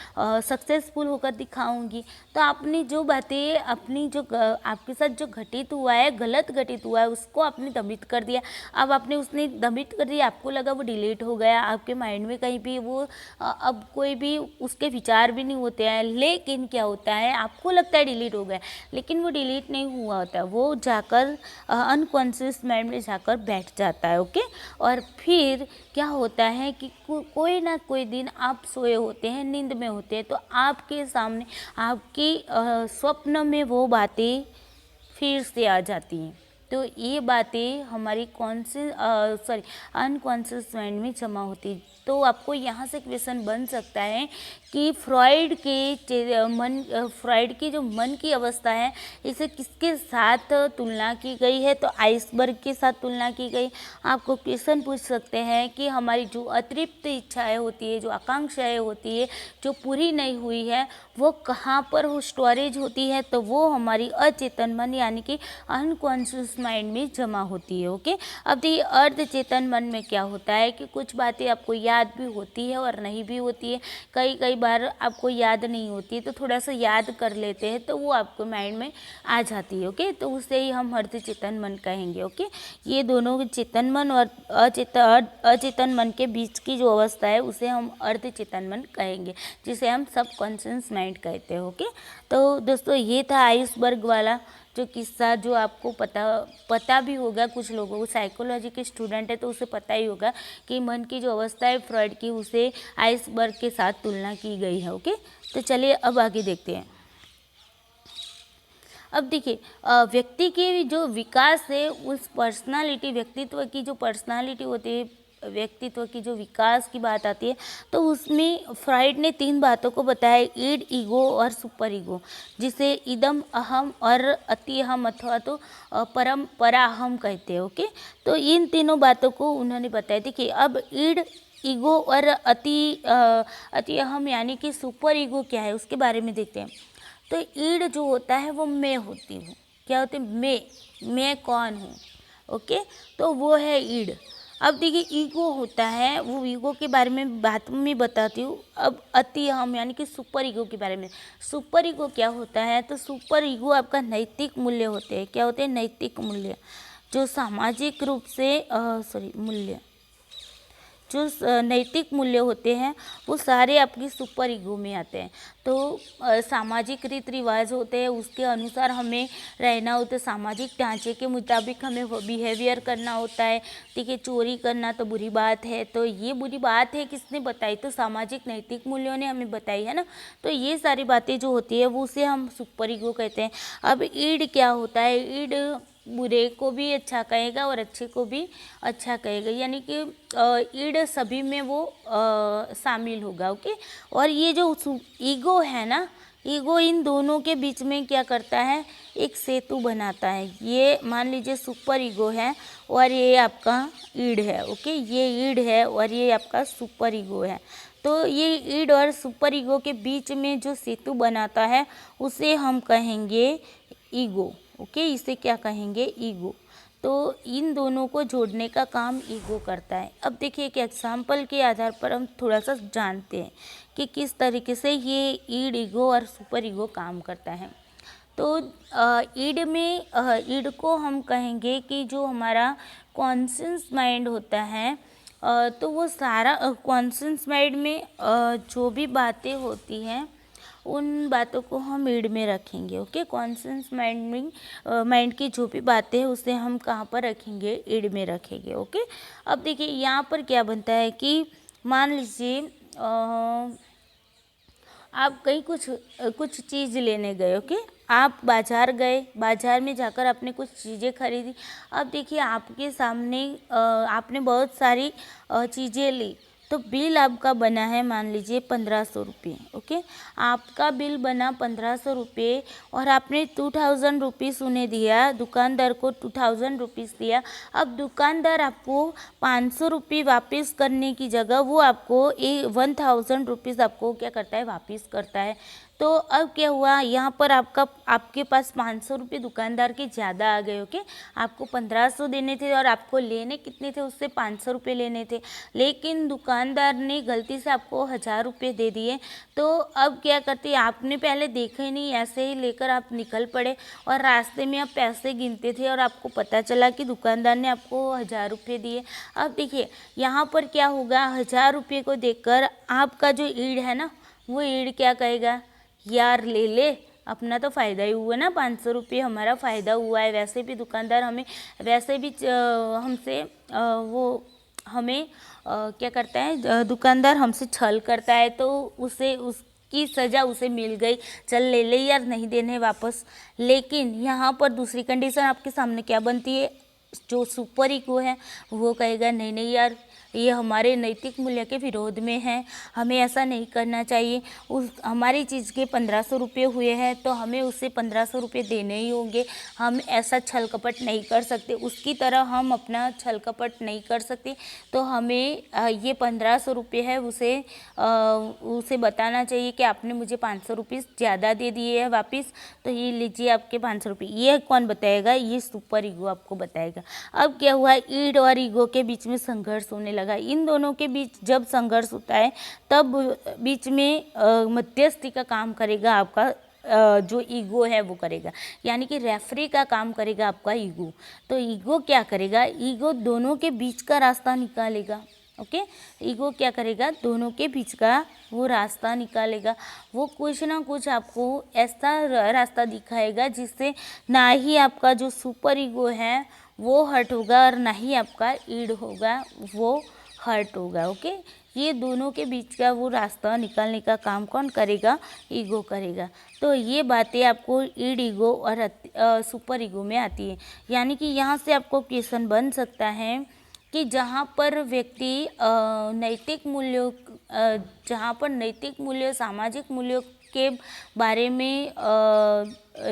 सक्सेसफुल होकर दिखाऊँगी। तो आपने जो बातें, अपनी जो आपके साथ जो घटित हुआ है, गलत घटित हुआ है, उसको आपने दमित कर दिया। अब आपने उसने दमित कर दिया, आपको लगा वो डिलीट हो गया, आपके माइंड में कहीं भी वो अब कोई भी उसके विचार भी नहीं होते हैं। लेकिन क्या होता है, आपको लगता है डिलीट हो गया, लेकिन वो डिलीट नहीं हुआ होता, वो जाकर अनकॉन्शियस माइंड में जाकर बैठ जाता है। ओके, और फिर क्या होता है कि कोई ना कोई दिन आप सोए होते हैं, नींद में होते हैं, तो आपके सामने, आपकी स्वप्न में वो बातें फिर से आ जाती हैं। तो ये बातें हमारी अनकॉन्शियस माइंड में जमा होती है। तो आपको यहाँ से क्वेश्चन बन सकता है कि फ्रॉइड की जो मन की अवस्था है, इसे किसके साथ तुलना की गई है, तो आइसबर्ग के साथ तुलना की गई। आपको क्वेश्चन पूछ सकते हैं कि हमारी जो अतृप्त इच्छाएं होती है, जो आकांक्षाएं होती है, जो पूरी नहीं हुई है, वो कहाँ पर वो स्टोरेज होती है, तो वो हमारी अचेतन मन यानी कि अनकॉन्शियस माइंड में जमा होती है। ओके, अब देखिए अर्ध चेतन मन में क्या होता है कि कुछ बातें आपको याद भी होती है और नहीं भी होती है। कई बार आपको याद नहीं होती है, तो थोड़ा सा याद कर लेते हैं तो वो आपको माइंड में आ जाती है। ओके, तो उसे ही हम अर्ध चेतन मन कहेंगे। ओके, ये दोनों चेतन मन और अचेतन मन के बीच की जो अवस्था है उसे हम अर्ध चेतन मन कहेंगे, जिसे हम सबकॉन्शियस माइंड कहते हैं। ओके, तो दोस्तों ये था आइसबर्ग वाला जो किस्सा, जो आपको पता भी होगा, कुछ लोगों को, साइकोलॉजी के स्टूडेंट है तो उसे पता ही होगा कि मन की जो अवस्था है फ्रॉइड की, उसे आइसबर्ग के साथ तुलना की गई है। ओके, तो चलिए अब आगे देखते हैं। अब देखिए व्यक्ति के जो विकास है, उस पर्सनालिटी, व्यक्तित्व की जो पर्सनालिटी होती है, व्यक्तित्व की जो विकास की बात आती है, तो उसमें फ्रॉइड ने 3 बातों को बताया, ईड, ईगो और सुपर ईगो, जिसे इदम, अहम और अति अहम अथवा तो परम पराहम कहते हैं। ओके, तो इन तीनों बातों को उन्होंने बताया। देखिए अब ईड, ईगो और अति अहम यानी कि सुपर ईगो क्या है उसके बारे में देखते हैं। तो ईड जो होता है वो मैं होती हूँ, क्या होती है, मैं कौन हूँ। ओके, तो वो है ईड। अब देखिए ईगो होता है, वो ईगो के बारे में बात में बताती हूँ। अब अति अहम यानी कि सुपर ईगो के बारे में। सुपर ईगो क्या होता है? तो सुपर ईगो आपका नैतिक मूल्य होते हैं। क्या होते हैं? नैतिक मूल्य, जो सामाजिक रूप से मूल्य, जो नैतिक मूल्य होते हैं वो सारे आपकी सुपर ईगो में आते हैं। तो सामाजिक रीति रिवाज होते हैं, उसके अनुसार हमें रहना होता है, सामाजिक ढांचे के मुताबिक हमें बिहेवियर करना होता है। ठीक है, चोरी करना तो बुरी बात है, तो ये बुरी बात है किसने बताई? तो सामाजिक नैतिक मूल्यों ने हमें बताई है ना। तो ये सारी बातें जो होती है वो उसे हम सुपर ईगो कहते हैं। अब ईड क्या होता है? ईड बुरे को भी अच्छा कहेगा और अच्छे को भी अच्छा कहेगा, यानी कि ईड सभी में वो शामिल होगा। ओके। और ये जो ईगो है ना, ईगो इन दोनों के बीच में क्या करता है? एक सेतु बनाता है। ये मान लीजिए सुपर ईगो है और ये आपका ईड है। ओके, ये ईड है और ये आपका सुपर ईगो है। तो ये ईड और सुपर ईगो के बीच में जो सेतु बनाता है उसे हम कहेंगे ईगो। ओके, इसे क्या कहेंगे? ईगो। तो इन दोनों को जोड़ने का काम ईगो करता है। अब देखिए एक एग्जाम्पल के आधार पर हम थोड़ा सा जानते हैं कि किस तरीके से ये ईड, ईगो और सुपर ईगो काम करता है। तो ईड को हम कहेंगे कि जो हमारा कॉन्शियस माइंड होता है, तो वो सारा कॉन्शियस माइंड में जो भी बातें होती हैं उन बातों को हम ईड में रखेंगे। ओके, कॉन्शियस माइंड की जो भी बातें हैं उसे हम कहाँ पर रखेंगे? ईड में रखेंगे। ओके। अब देखिए यहाँ पर क्या बनता है कि मान लीजिए आप कहीं कुछ चीज़ लेने गए। ओके, आप बाज़ार गए, बाज़ार में जाकर आपने कुछ चीज़ें खरीदी। अब देखिए आपके सामने आपने बहुत सारी चीज़ें ली, तो बिल आपका बना है मान लीजिए 1500 रुपये। ओके, आपका बिल बना 1500 रुपये और आपने 2000 रुपीज़ उन्हें दिया, दुकानदार को 2000 रुपीज़ दिया। अब दुकानदार आपको 500 रुपये वापस करने की जगह वो आपको 1000 रुपीज़ आपको क्या करता है? वापस करता है। तो अब क्या हुआ? यहाँ पर आपके पास 500 रुपये दुकानदार के ज़्यादा आ गए। ओके, आपको 1500 देने थे और आपको लेने कितने थे? उससे 500 रुपये लेने थे, लेकिन दुकानदार ने गलती से आपको 1000 रुपये दे दिए। तो अब क्या करते? आपने पहले देखे नहीं, ऐसे ही लेकर आप निकल पड़े और रास्ते में आप पैसे गिनते थे और आपको पता चला कि दुकानदार ने आपको 1000 रुपये दिए। अब देखिए यहाँ पर क्या होगा? 1000 रुपये को देखकर आपका जो ईड है ना, वो ईड क्या कहेगा? यार ले ले, अपना तो फ़ायदा ही हुआ ना, 500 रुपये हमारा फ़ायदा हुआ है। वैसे भी दुकानदार हमें वैसे भी हमसे वो हमें क्या करता है? दुकानदार हमसे छल करता है, तो उसे उसकी सज़ा उसे मिल गई, चल ले ले यार, नहीं देने वापस। लेकिन यहाँ पर दूसरी कंडीशन आपके सामने क्या बनती है? जो सुपर ईगो है वो कहेगा नहीं नहीं यार, ये हमारे नैतिक मूल्य के विरोध में है, हमें ऐसा नहीं करना चाहिए। उस हमारी चीज़ के 1500 रुपये हुए हैं तो हमें उससे 1500 रुपये देने ही होंगे। हम ऐसा छल कपट नहीं कर सकते, उसकी तरह हम अपना छल कपट नहीं कर सकते। तो हमें ये 1500 रुपये है उसे बताना चाहिए कि आपने मुझे 500 रुपये ज़्यादा दे दिए है वापस, तो ये लीजिए आपके 500 रुपये। ये कौन बताएगा? ये सुपर ईगो आपको बताएगा। अब क्या हुआ? ईड और ईगो के बीच में संघर्ष होने लगा। इन दोनों के बीच जब संघर्ष होता है तब बीच में मध्यस्थी का काम करेगा आपका जो ईगो है वो करेगा, यानी कि रेफरी का काम करेगा आपका ईगो। तो ईगो क्या करेगा? ईगो दोनों के बीच का रास्ता निकालेगा। ओके, ईगो क्या करेगा? दोनों के बीच का वो रास्ता निकालेगा। वो कुछ ना कुछ आपको ऐसा रास्ता दिखाएगा जिससे ना ही आपका जो सुपर ईगो है वो हर्ट होगा और ना ही आपका ईड होगा वो हर्ट होगा। ओके, ये दोनों के बीच का वो रास्ता निकालने का काम कौन करेगा? ईगो करेगा। तो ये बातें आपको ईड, ईगो और सुपर ईगो में आती है। यानी कि यहाँ से आपको क्वेश्चन बन सकता है कि जहाँ पर व्यक्ति नैतिक मूल्यों जहाँ पर नैतिक मूल्य, सामाजिक मूल्यों के बारे में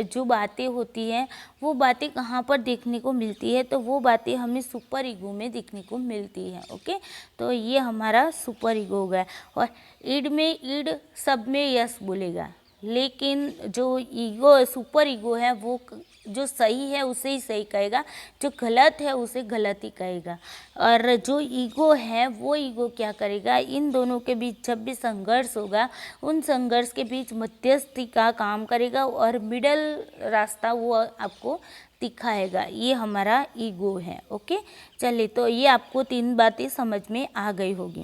जो बातें होती हैं वो बातें कहाँ पर देखने को मिलती है? तो वो बातें हमें सुपर ईगो में देखने को मिलती है। ओके, तो ये हमारा सुपर ईगो हो गया। और ईड सब में यस बोलेगा, लेकिन जो ईगो सुपर ईगो है वो जो सही है उसे ही सही कहेगा, जो गलत है उसे गलत ही कहेगा। और जो ईगो है वो ईगो क्या करेगा, इन दोनों के बीच जब भी संघर्ष होगा उन संघर्ष के बीच मध्यस्थी का काम करेगा और मिडल रास्ता वो आपको दिखाएगा। ये हमारा ईगो है। ओके, चलिए, तो ये आपको 3 बातें समझ में आ गई होगी।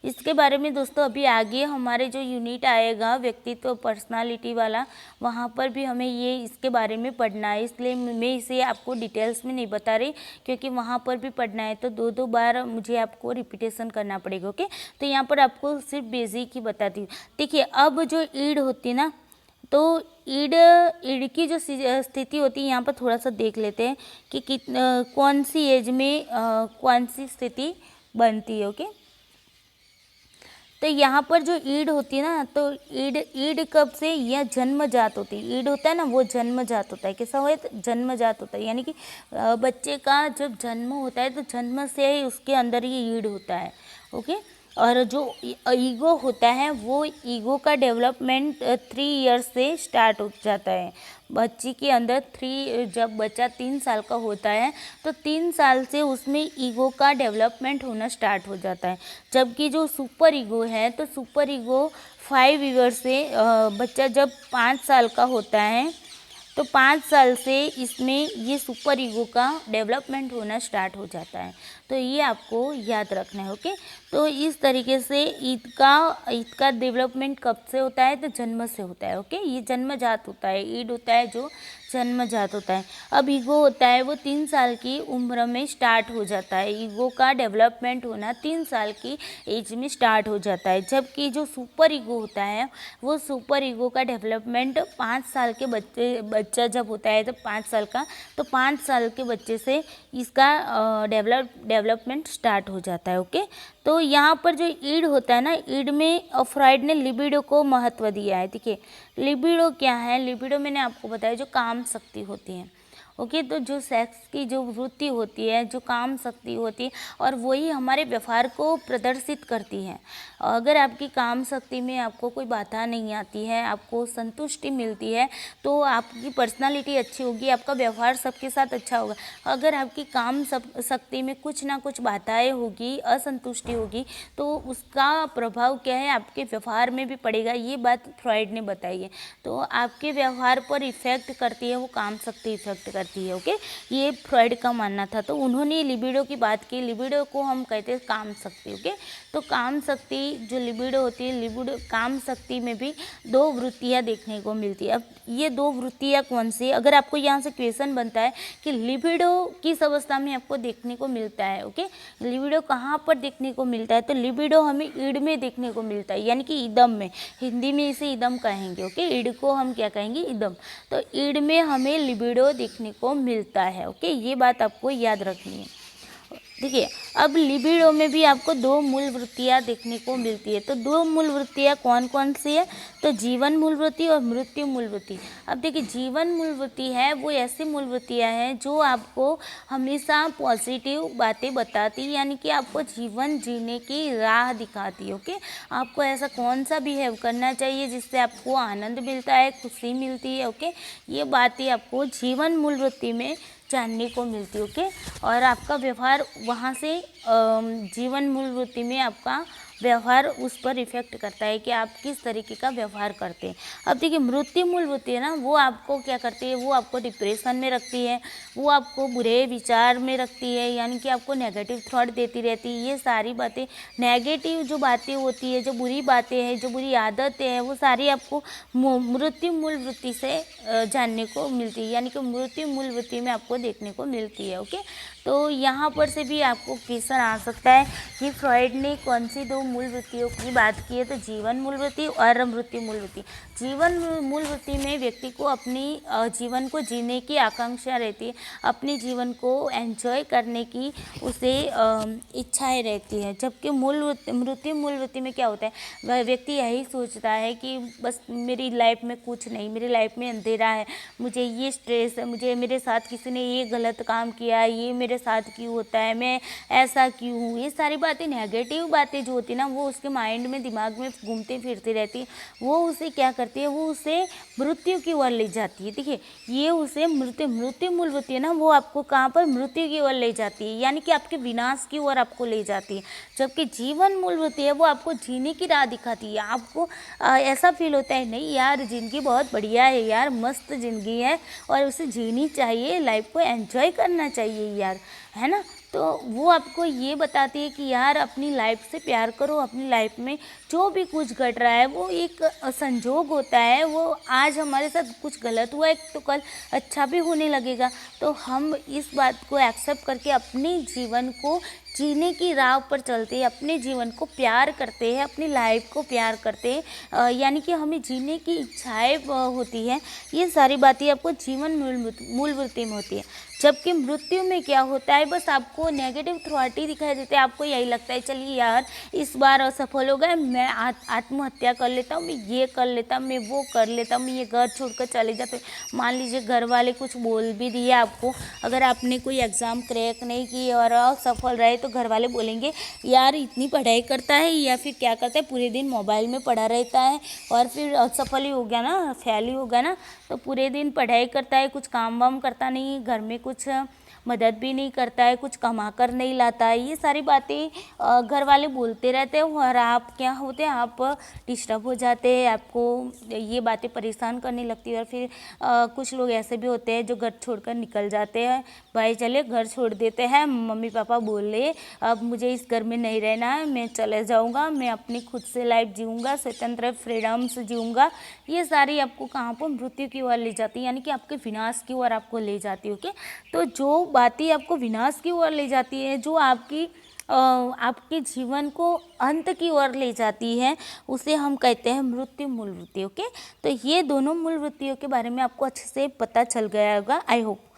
इसके बारे में दोस्तों अभी आगे हमारे जो यूनिट आएगा व्यक्तित्व पर्सनालिटी वाला, वहाँ पर भी हमें ये इसके बारे में पढ़ना है, इसलिए मैं इसे आपको डिटेल्स में नहीं बता रही, क्योंकि वहाँ पर भी पढ़ना है तो 2-2 बार मुझे आपको रिपीटेशन करना पड़ेगा। ओके, तो यहाँ पर आपको सिर्फ बेसिक ही बताती हूँ। देखिए, अब जो ईड होती है ना, तो ईड की जो स्थिति होती है यहाँ पर थोड़ा सा देख लेते हैं कि कौन सी एज में कौन सी स्थिति बनती है। ओके, तो यहाँ पर जो ईड होती है ना, तो ईड कब से, यह जन्मजात होती है। ईड होता है ना, वो जन्मजात होता है। कैसा हुआ, जन्मजात होता है, यानी कि बच्चे का जब जन्म होता है तो जन्म से ही उसके अंदर ये ईड होता है। ओके, और जो ईगो होता है वो ईगो का डेवलपमेंट 3 ईयर्स से स्टार्ट हो जाता है। बच्चे के अंदर जब बच्चा 3 साल का होता है तो 3 साल से उसमें ईगो का डेवलपमेंट होना स्टार्ट हो जाता है। जबकि जो सुपर ईगो है, तो सुपर ईगो 5 ईयर्स से बच्चा जब 5 साल का होता है तो 5 साल से इसमें ये सुपर ईगो का डेवलपमेंट होना स्टार्ट हो जाता है। तो ये आपको याद रखना है। ओके, तो इस तरीके से ईद का डेवलपमेंट कब से होता है, तो जन्म से होता है। ओके, ये जन्मजात होता है। ईड होता है जो जन्मजात होता है। अब ईगो होता है वो 3 साल की उम्र में स्टार्ट हो जाता है। ईगो का डेवलपमेंट होना 3 साल की एज में स्टार्ट हो जाता है। जबकि जो सुपर ईगो होता है वो सुपर ईगो का डेवलपमेंट 5 साल के बच्चा जब होता है, तो 5 साल का, तो 5 साल के बच्चे से इसका डेवलपमेंट स्टार्ट हो जाता है। ओके, तो यहाँ पर जो ईड होता है ना, ईड में फ्रॉइड ने लिबिडो को महत्व दिया है। देखिए, लिबिडो क्या है, लिबिडो मैंने आपको बताया जो काम शक्ति होती है। ओके, तो जो सेक्स की जो वृत्ति होती है, जो काम शक्ति होती है, और वही हमारे व्यवहार को प्रदर्शित करती है। अगर आपकी काम शक्ति में आपको कोई बाधा नहीं आती है, आपको संतुष्टि मिलती है, तो आपकी पर्सनालिटी अच्छी होगी, आपका व्यवहार सबके साथ अच्छा होगा। अगर आपकी काम शक्ति में कुछ ना कुछ बाधाएं होगी, असंतुष्टि होगी, तो उसका प्रभाव क्या है, आपके व्यवहार में भी पड़ेगा। ये बात फ्रॉइड ने बताई है। तो आपके व्यवहार पर इफेक्ट करती है वो काम शक्ति इफेक्ट करती है। ओके, ये फ्रॉइड का मानना था। तो उन्होंने लिबिडो की बात की। लिबिडो को हम कहते हैं काम शक्ति। ओके, तो काम शक्ति जो लिबिडो होती है, लिबिडो काम शक्ति में भी 2 वृत्तियाँ देखने को मिलती है। अब ये 2 वृत्तियाँ कौन सी, अगर आपको यहाँ से क्वेश्चन बनता है कि लिबिडो किस अवस्था में आपको देखने को मिलता है। ओके, लिबिडो कहाँ पर देखने को मिलता है, तो लिबिडो हमें ईड में देखने को मिलता है, यानी कि इदम में। हिंदी में इसे इदम कहेंगे। ओके, ईड को हम क्या कहेंगे, इदम। तो ईड में हमें लिबिडो देखने को मिलता है। ओके, ये बात आपको याद रखनी है। देखिए, अब लिबिडो में भी आपको 2 मूल वृत्तियाँ देखने को मिलती है। तो 2 मूल वृत्तियाँ कौन कौन सी है, तो जीवन मूल वृत्ति और मृत्यु मूल वृत्ति। अब देखिए, जीवन मूल वृत्ति है वो ऐसी मूल वृत्तियाँ हैं जो आपको हमेशा पॉजिटिव बातें बताती, यानी कि आपको जीवन जीने की राह दिखाती है। ओके, आपको ऐसा कौन सा बिहेव करना चाहिए जिससे आपको आनंद मिलता है, खुशी मिलती है। ओके, ये बातें आपको जीवन मूल वृत्ति में जानने को मिलती है। ओके, और आपका व्यवहार वहाँ से जीवन मूल वृत्ति में आपका व्यवहार उस पर इफेक्ट करता है कि आप किस तरीके का व्यवहार करते हैं। अब देखिए, मृत्यु मूल वृत्ति है ना, वो आपको क्या करती है, वो आपको डिप्रेशन में रखती है, वो आपको बुरे विचार में रखती है, यानी कि आपको नेगेटिव थॉट देती रहती है। ये सारी बातें, नेगेटिव जो बातें होती है, जो बुरी बातें हैं, जो बुरी आदतें हैं, वो सारी आपको मृत्यु मूल वृत्ति से जानने को मिलती है, यानी कि मृत्यु मूल वृत्ति में आपको देखने को मिलती है। ओके, तो यहाँ पर से भी आपको क्वेश्चन आ सकता है कि फ्रॉइड ने कौन सी 2 मूल वृत्तियों की बात की है, तो जीवन मूल वृत्ति और मृत्यु मूल वृत्ति। जीवन मूल वृत्ति में व्यक्ति को अपनी जीवन को जीने की आकांक्षा रहती है, अपने जीवन को एंजॉय करने की उसे इच्छाएं रहती है। जबकि मृत्यु मूल वृत्ति में क्या होता है, वह व्यक्ति यही सोचता है कि बस मेरी लाइफ में कुछ नहीं, मेरी लाइफ में अंधेरा है, मुझे ये स्ट्रेस है, मुझे मेरे साथ किसी ने ये गलत काम किया, ये मेरे साथ क्यों होता है, मैं ऐसा क्यों हूँ। ये सारी बातें, नेगेटिव बातें जो होती है ना, ना, वो उसके माइंड में, दिमाग में घूमती फिरती रहती है। वो उसे क्या करती है, वो उसे मृत्यु की ओर ले जाती है। देखिए, ये उसे मृत्यु मूल वृत्ति है ना, वो आपको कहाँ पर, मृत्यु की ओर ले जाती है, यानी कि आपके विनाश की ओर आपको ले जाती है। जबकि जीवन मूल वृत्ति है, वो आपको जीने की राह दिखाती है। आपको ऐसा फील होता है, नहीं यार ज़िंदगी बहुत बढ़िया है यार, मस्त ज़िंदगी है और उसे जीनी चाहिए, लाइफ को एंजॉय करना चाहिए यार, है ना। तो वो आपको ये बताती है कि यार अपनी लाइफ से प्यार करो, अपनी लाइफ में जो भी कुछ घट रहा है वो एक संजोग होता है। वो आज हमारे साथ कुछ गलत हुआ है तो कल अच्छा भी होने लगेगा। तो हम इस बात को एक्सेप्ट करके अपने जीवन को जीने की राह पर चलते हैं, अपने जीवन को प्यार करते हैं, अपनी लाइफ को प्यार करते हैं, यानी कि हमें जीने की इच्छाएं होती हैं। ये सारी बातें आपको जीवन मूल वृत्ति में होती है। जबकि मृत्यु में क्या होता है, बस आपको नेगेटिव थॉट ही दिखाई देते हैं। आपको यही लगता है चलिए यार इस बार असफल हो गए, मैं आत्महत्या कर लेता हूँ, मैं ये कर लेता हूँ, मैं वो कर लेता हूँ, मैं ये घर छोड़कर चले जाते। मान लीजिए घर वाले कुछ बोल भी दिए आपको, अगर आपने कोई एग्ज़ाम क्रैक नहीं की और असफल रहे तो घर वाले बोलेंगे यार इतनी पढ़ाई करता है, या फिर क्या करता है पूरे दिन मोबाइल में पड़ा रहता है, और फिर असफल ही हो गया ना, फेल ही हो गया ना, तो पूरे दिन पढ़ाई करता है, कुछ काम वाम करता नहीं, घर में कुछ मदद भी नहीं करता है, कुछ कमा कर नहीं लाता है। ये सारी बातें घर वाले बोलते रहते हैं और आप क्या होते हैं, आप डिस्टर्ब हो जाते हैं, आपको ये बातें परेशान करने लगती है। और फिर कुछ लोग ऐसे भी होते हैं जो घर छोड़कर निकल जाते हैं, भाई चले घर छोड़ देते हैं, मम्मी पापा बोले अब मुझे इस घर में नहीं रहना है, मैं चले जाऊँगा, मैं अपनी खुद से लाइफ जीऊँगा, स्वतंत्र फ्रीडम से जीऊँगा। ये सारी आपको कहाँ पर मृत्यु की ओर ले जाती है, यानी कि आपके विनाश की ओर आपको ले जाती है। ओके, तो जो बातें आपको विनाश की ओर ले जाती है, जो आपके जीवन को अंत की ओर ले जाती है, उसे हम कहते हैं मृत्यु मूल वृत्ति। ओके, तो ये दोनों मूल वृत्तियों के बारे में आपको अच्छे से पता चल गया होगा, आई होप।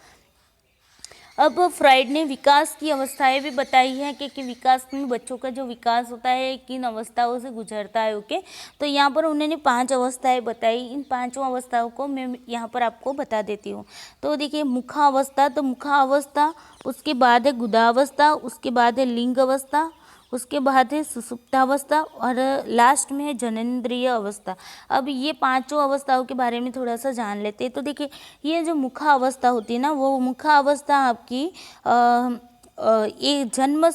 अब फ्राइड ने विकास की अवस्थाएं भी बताई हैं कि विकास में बच्चों का जो विकास होता है किन अवस्थाओं से गुजरता है। ओके, तो यहाँ पर उन्होंने 5 अवस्थाएं बताई। इन 5 अवस्थाओं को मैं यहाँ पर आपको बता देती हूँ। तो देखिए, मुखावस्था, तो मुखावस्था, उसके बाद है गुदावस्था, उसके बाद है लिंग अवस्था, उसके बाद है सुसुप्तावस्था और लास्ट में है जननेंद्रिय अवस्था। अब ये 5 अवस्थाओं के बारे में थोड़ा सा जान लेते हैं। तो देखिए, ये जो मुखा अवस्था होती है ना, वो मुखा अवस्था आपकी एक जन्म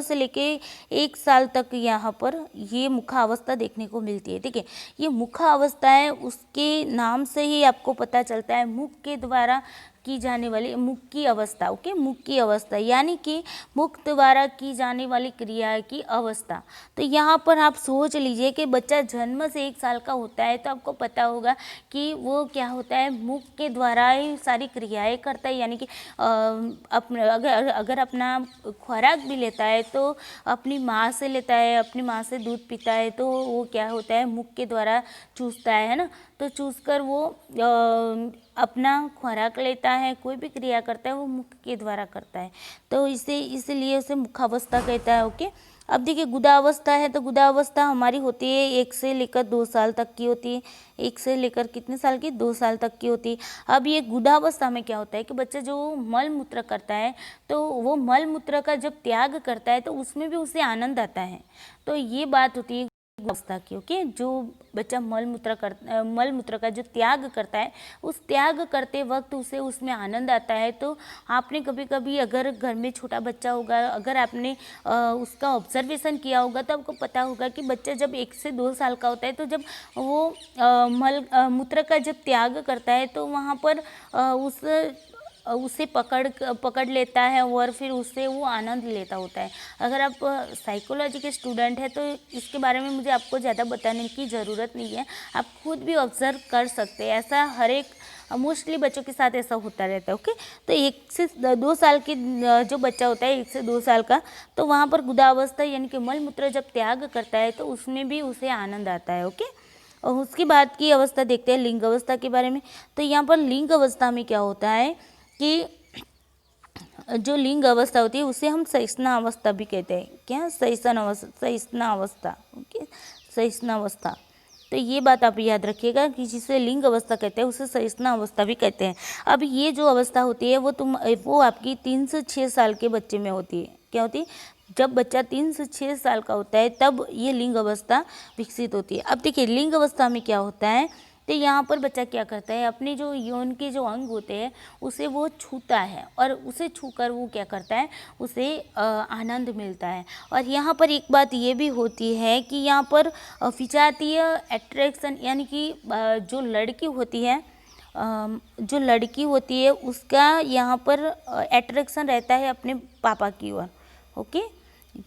से लेके 1 साल तक यहाँ पर ये मुखा अवस्था देखने को मिलती है। देखिए, ये मुखा अवस्था है, उसके नाम से ही आपको पता चलता है, मुख के द्वारा की जाने वाली मुख की अवस्था। ओके, मुख की अवस्था यानी कि मुख द्वारा की जाने वाली क्रिया की अवस्था। तो यहाँ पर आप सोच लीजिए कि बच्चा जन्म से 1 साल का होता है तो आपको पता होगा कि वो क्या होता है, मुख के द्वारा ही सारी क्रियाएं करता है, यानी कि अगर अपना खुराक भी लेता है तो अपनी माँ से लेता है, अपनी माँ से दूध पीता है तो वो क्या होता है, मुख के द्वारा चूसता है ना। तो चूसकर वो अपना खुराक लेता है, कोई भी क्रिया करता है वो मुख के द्वारा करता है, तो इसलिए उसे मुखावस्था कहता है। ओके, अब देखिए गुदावस्था है, तो गुदावस्था हमारी होती है 1 से लेकर 2 साल तक की होती है। 1 से लेकर कितने साल की, 2 साल तक की होती है। अब ये गुदावस्था में क्या होता है कि बच्चा जो मल मूत्र करता है तो वो मल मूत्र का जब त्याग करता है तो उसमें भी उसे आनंद आता है। तो ये बात होती है अवस्था की। ओके, जो बच्चा मल मूत्र का जो त्याग करता है, उस त्याग करते वक्त उसे उसमें आनंद आता है। तो आपने कभी कभी अगर घर में छोटा बच्चा होगा, अगर आपने उसका ऑब्जर्वेशन किया होगा तो आपको पता होगा कि बच्चा जब 1 से 2 साल का होता है तो जब वो मूत्र का जब त्याग करता है तो वहाँ पर उसे पकड़ लेता है और फिर उससे वो आनंद लेता होता है। अगर आप साइकोलॉजी के स्टूडेंट हैं तो इसके बारे में मुझे आपको ज़्यादा बताने की ज़रूरत नहीं है, आप खुद भी ऑब्जर्व कर सकते हैं। ऐसा हर एक मोस्टली बच्चों के साथ ऐसा होता रहता है। ओके, तो 1 से 2 साल की जो बच्चा होता है 1 से 2 साल का, तो वहाँ पर गुदावस्था यानी कि मल मूत्र जब त्याग करता है तो उसमें भी उसे आनंद आता है। ओके, और उसके बाद की अवस्था देखते हैं लिंग अवस्था के बारे में। तो यहाँ पर लिंग अवस्था में क्या होता है कि जो लिंग अवस्था होती है उसे हम सहिष्णु अवस्था भी कहते हैं। क्या, सहिष्णु अवस्था। ओके, सहिष्णु अवस्था, तो ये बात आप याद रखिएगा कि जिसे लिंग अवस्था कहते हैं उसे सहिष्णु अवस्था भी कहते हैं। अब ये जो अवस्था होती है वो आपकी 3 से 6 साल के बच्चे में होती है। क्या होती है, जब बच्चा 3 से 6 साल का होता है तब ये लिंग अवस्था विकसित होती है। अब देखिए लिंग अवस्था में क्या होता है, तो यहाँ पर बच्चा क्या करता है, अपने जो यौन के जो अंग होते हैं उसे वो छूता है और उसे छूकर वो क्या करता है, उसे आनंद मिलता है। और यहाँ पर एक बात ये भी होती है कि यहाँ पर विजातीय एट्रैक्शन, यानी कि जो लड़की होती है, उसका यहाँ पर एट्रैक्शन रहता है अपने पापा की ओर। ओके,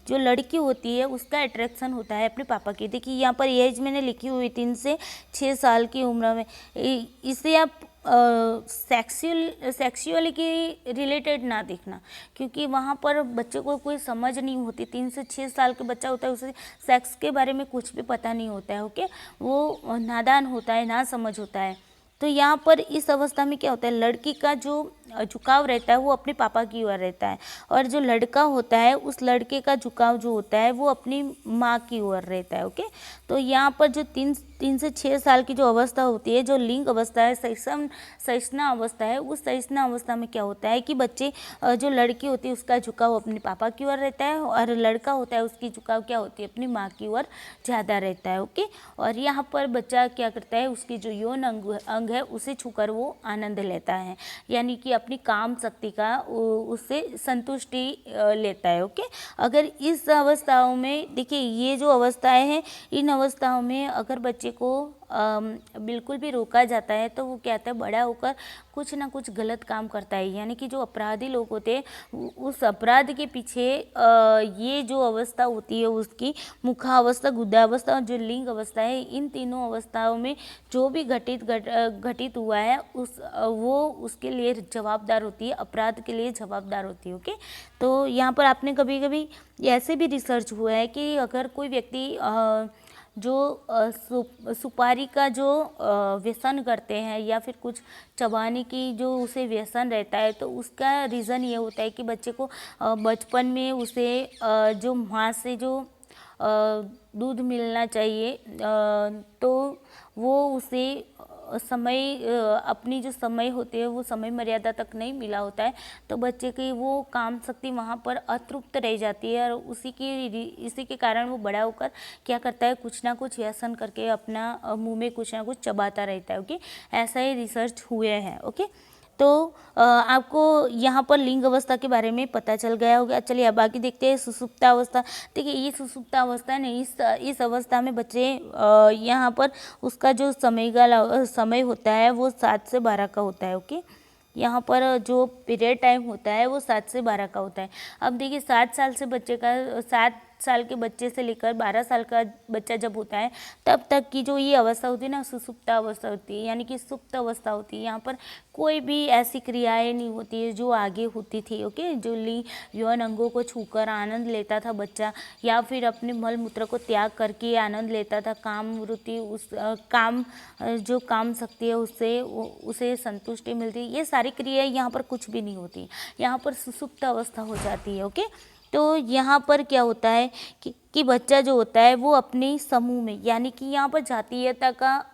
जो लड़की होती है उसका अट्रैक्शन होता है अपने पापा की। देखिए यहाँ पर एज मैंने लिखी हुई 3 से 6 साल की उम्र में। इसे आप सेक्सुअल के रिलेटेड ना देखना, क्योंकि वहाँ पर बच्चे को कोई समझ नहीं होती। 3 से 6 साल का बच्चा होता है, उसे सेक्स के बारे में कुछ भी पता नहीं होता है। ओके, वो नादान होता है, ना समझ होता है। तो यहाँ पर इस अवस्था में क्या होता है, लड़की का जो झुकाव रहता है वो अपने पापा की ओर रहता है, और जो लड़का होता है उस लड़के का झुकाव जो होता है वो अपनी माँ की ओर रहता है। ओके, तो यहाँ पर जो 3 से 6 साल की जो अवस्था होती है, जो लिंग अवस्था है, सहिष्णुता अवस्था है, उस सहिष्णुता अवस्था में क्या होता है कि बच्चे, जो लड़की होती है उसका झुकाव अपने पापा की ओर रहता है, और लड़का होता है उसकी झुकाव क्या होती है, अपनी माँ की ओर ज़्यादा रहता है। ओके, और यहाँ पर बच्चा क्या करता है, उसकी जो यौन अंग है उसे छूकर वो आनंद लेता है, यानी कि अपनी काम शक्ति का उससे संतुष्टि लेता है। ओके, अगर इस अवस्थाओं में देखिए, ये जो अवस्थाएं हैं, इन अवस्थाओं में अगर बच्चे को बिल्कुल भी रोका जाता है तो वो क्या होता है, बड़ा होकर कुछ ना कुछ गलत काम करता है। यानी कि जो अपराधी लोग होते हैं उस अपराध के पीछे ये जो अवस्था होती है उसकी मुखावस्था, गुदावस्था और जो लिंग अवस्था है, इन तीनों अवस्थाओं में जो भी घटित हुआ है वो उसके लिए जवाबदार होती है, अपराध के लिए जवाबदार होती है। ओके, तो यहाँ पर आपने कभी कभी ऐसे भी रिसर्च हुआ है कि अगर कोई व्यक्ति जो सुपारी का जो व्यसन करते हैं या फिर कुछ चबाने की जो उसे व्यसन रहता है, तो उसका रीज़न ये होता है कि बच्चे को बचपन में उसे जो माँ से जो दूध मिलना चाहिए, तो वो उसे अपनी जो समय होती है वो समय मर्यादा तक नहीं मिला होता है, तो बच्चे की वो काम शक्ति वहाँ पर अतृप्त रह जाती है, और इसी के कारण वो बड़ा होकर क्या करता है, कुछ ना कुछ व्यसन करके अपना मुंह में कुछ ना कुछ चबाता रहता है। ओके, ऐसा ही रिसर्च हुए हैं। ओके, तो आपको यहाँ पर लिंग अवस्था के बारे में पता चल गया होगा। चलिए अब बाकी देखते हैं सुषुप्ता अवस्था। देखिए ये सुषुप्ता अवस्था है ना, इस अवस्था में बच्चे यहाँ पर उसका जो समय होता है वो 7 से 12 का होता है। ओके, यहाँ पर जो पीरियड टाइम होता है वो 7 से 12 का होता है। अब देखिए 7 साल के बच्चे से लेकर 12 साल का बच्चा जब होता है तब तक की जो ये अवस्था होती है ना, सुषुप्ता अवस्था होती है, यानी कि सुप्त अवस्था होती है। यहाँ पर कोई भी ऐसी क्रियाएं नहीं होती है जो आगे होती थी। ओके, जो यौन अंगों को छूकर आनंद लेता था बच्चा, या फिर अपने मल मूत्र को त्याग करके आनंद लेता था, काम वृत्ति जो काम शक्ति है उससे उसे संतुष्टि मिलती है, ये सारी क्रियाएं यहाँ पर कुछ भी नहीं होती, यहाँ पर सुषुप्त अवस्था हो जाती है। ओके, तो यहाँ पर क्या होता है कि बच्चा जो होता है वो अपने समूह में, यानी कि यहाँ पर जातीयता का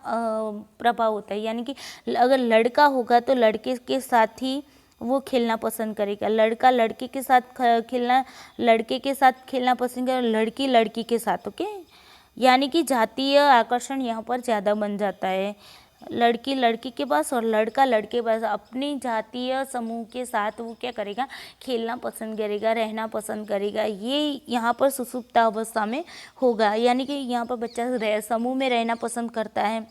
प्रभाव होता है, यानी कि अगर लड़का होगा तो लड़के के साथ ही वो खेलना पसंद करेगा, लड़का लड़के के साथ खेलना पसंद करेगा, लड़की लड़की के साथ। ओके, यानी कि जातीय आकर्षण यहाँ पर ज़्यादा बन जाता है, लड़की लड़की के पास और लड़का लड़के के पास। अपनी जातीय समूह के साथ वो क्या करेगा, खेलना पसंद करेगा, रहना पसंद करेगा, ये यहाँ पर सुषुप्ता अवस्था में होगा। यानी कि यहाँ पर बच्चा समूह में रहना पसंद करता है,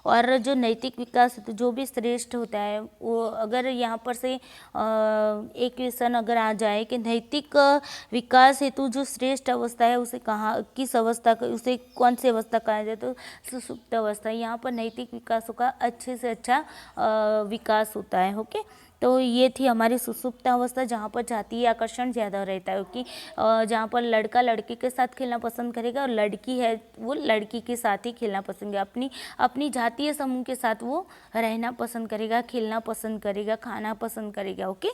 और जो नैतिक विकास जो भी श्रेष्ठ होता है वो अगर यहाँ पर से एक क्वेश्चन अगर आ जाए कि नैतिक विकास हेतु जो श्रेष्ठ अवस्था है उसे उसे कौन सी अवस्था कहा जाए, तो सुषुप्त अवस्था। यहाँ पर नैतिक विकासों का अच्छे से अच्छा विकास होता है। ओके, तो ये थी हमारी सुषुप्त अवस्था, जहाँ पर जातीय आकर्षण ज़्यादा रहता है, क्योंकि जहाँ पर लड़का लड़के के साथ खेलना पसंद करेगा और लड़की है वो लड़की के साथ ही खेलना पसंद करेगा, अपनी जातीय समूह के साथ वो रहना पसंद करेगा, खेलना पसंद करेगा, खाना पसंद करेगा। ओके,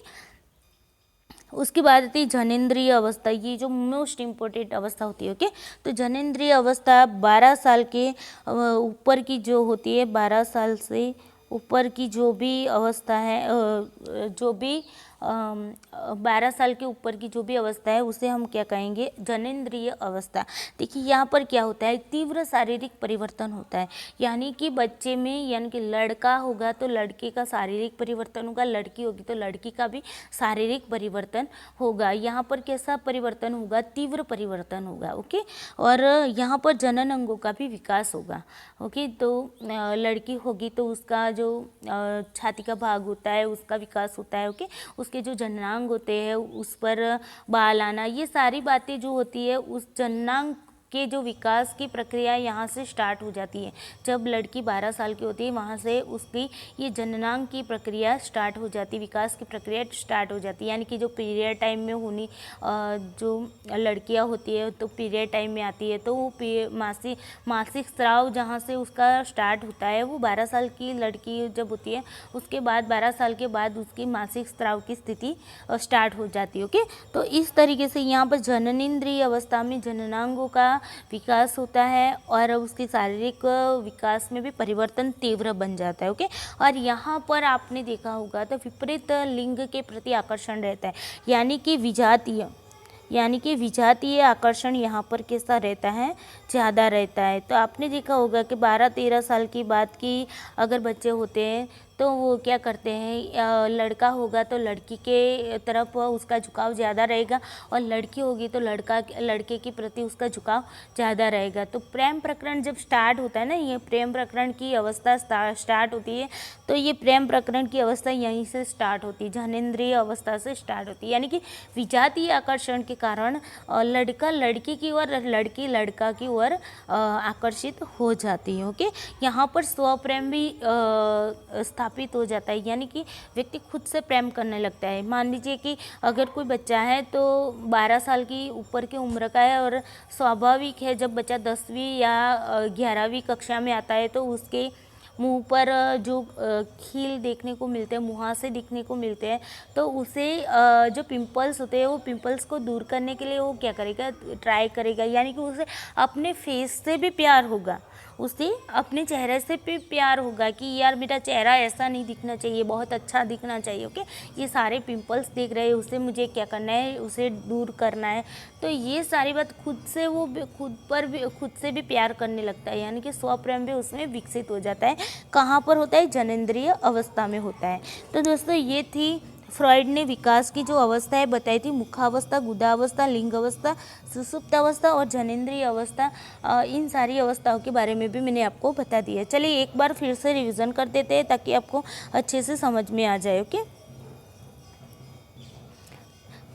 उसके बाद आती है जनेंद्रिय अवस्था, ये जो मोस्ट इम्पोर्टेंट अवस्था होती है। ओके, तो जनेंद्रिय अवस्था 12 साल के ऊपर की जो होती है, 12 साल से ऊपर की जो भी अवस्था है, जो भी 12 साल के ऊपर की जो भी अवस्था है उसे हम क्या कहेंगे, जनेंद्रिय अवस्था। देखिए यहाँ पर क्या होता है, तीव्र शारीरिक परिवर्तन होता है, यानी कि बच्चे में, यानी कि लड़का होगा तो लड़के का शारीरिक परिवर्तन होगा, लड़की होगी तो लड़की का भी शारीरिक परिवर्तन होगा। यहाँ पर कैसा परिवर्तन होगा, तीव्र परिवर्तन होगा। ओके, और यहाँ पर जनन अंगों का भी विकास होगा। ओके, तो लड़की होगी तो उसका जो छाती का भाग होता है उसका विकास होता है। ओके, उसके जो जननांग होते हैं उस पर बाल आना, ये सारी बातें जो होती है उस जननांग के जो विकास की प्रक्रिया यहाँ से स्टार्ट हो जाती है। जब लड़की 12 साल की होती है वहाँ से उसकी ये जननांग की प्रक्रिया स्टार्ट हो जाती है, विकास की प्रक्रिया स्टार्ट हो जाती है। यानी कि जो पीरियड टाइम में होनी जो लड़कियाँ होती है तो पीरियड टाइम में आती है तो वो मासिक स्राव जहाँ से उसका स्टार्ट होता है, वो 12 साल की लड़की जब होती है उसके बाद 12 साल के बाद उसकी मासिक स्राव की स्थिति स्टार्ट हो जाती है। ओके, तो इस तरीके से यहाँ पर जननेंद्रिय अवस्था में जननांगों का विकास होता है और उसके शारीरिक विकास में भी परिवर्तन तीव्र बन जाता है। ओके, और यहाँ पर आपने देखा होगा तो विपरीत लिंग के प्रति आकर्षण रहता है, यानी कि विजातीय आकर्षण यहाँ पर कैसा रहता है, ज़्यादा रहता है। तो आपने देखा होगा कि 12-13 साल की बात की अगर बच्चे होते हैं तो वो क्या करते हैं, लड़का होगा तो लड़की के तरफ उसका झुकाव ज़्यादा रहेगा और लड़की होगी तो लड़के के प्रति उसका झुकाव ज़्यादा रहेगा। तो प्रेम प्रकरण जब स्टार्ट होता है ना, ये प्रेम प्रकरण की अवस्था स्टार्ट होती है, तो ये प्रेम प्रकरण की अवस्था यहीं से स्टार्ट होती है, जनेंद्रिय अवस्था से स्टार्ट होती है। यानी कि विजातीय आकर्षण के कारण लड़का लड़की की ओर, लड़की लड़का की ओर आकर्षित हो जाती है। ओके, यहाँ पर स्वप्रेम भी स्थापित हो जाता है, यानी कि व्यक्ति खुद से प्रेम करने लगता है। मान लीजिए कि अगर कोई बच्चा है तो 12 साल की ऊपर की उम्र का है और स्वाभाविक है जब बच्चा 10वीं या 11वीं कक्षा में आता है तो उसके मुंह पर जो खील देखने को मिलते हैं, मुहासे दिखने को मिलते हैं, तो उसे जो पिंपल्स होते हैं वो पिंपल्स को दूर करने के लिए वो क्या करेगा, ट्राई करेगा। यानी कि उसे अपने फेस से भी प्यार होगा, उसे अपने चेहरे से भी प्यार होगा कि यार मेरा चेहरा ऐसा नहीं दिखना चाहिए, बहुत अच्छा दिखना चाहिए। ओके, ये सारे पिंपल्स दिख रहे हैं, उसे मुझे क्या करना है, उसे दूर करना है। तो ये सारी बात खुद से वो खुद से भी प्यार करने लगता है, यानी कि स्वप्रेम भी उसमें विकसित हो जाता है। कहाँ पर होता है, जनेंद्रिय अवस्था में होता है। तो दोस्तों ये थी फ्रॉइड ने विकास की जो अवस्थाएं बताई थी, मुखावस्था, गुदावस्था, लिंग अवस्था, सुसुप्त अवस्था और जनेंद्रिय अवस्था। इन सारी अवस्थाओं के बारे में भी मैंने आपको बता दिया। चलिए एक बार फिर से रिवीजन कर देते हैं ताकि आपको अच्छे से समझ में आ जाए। ओके,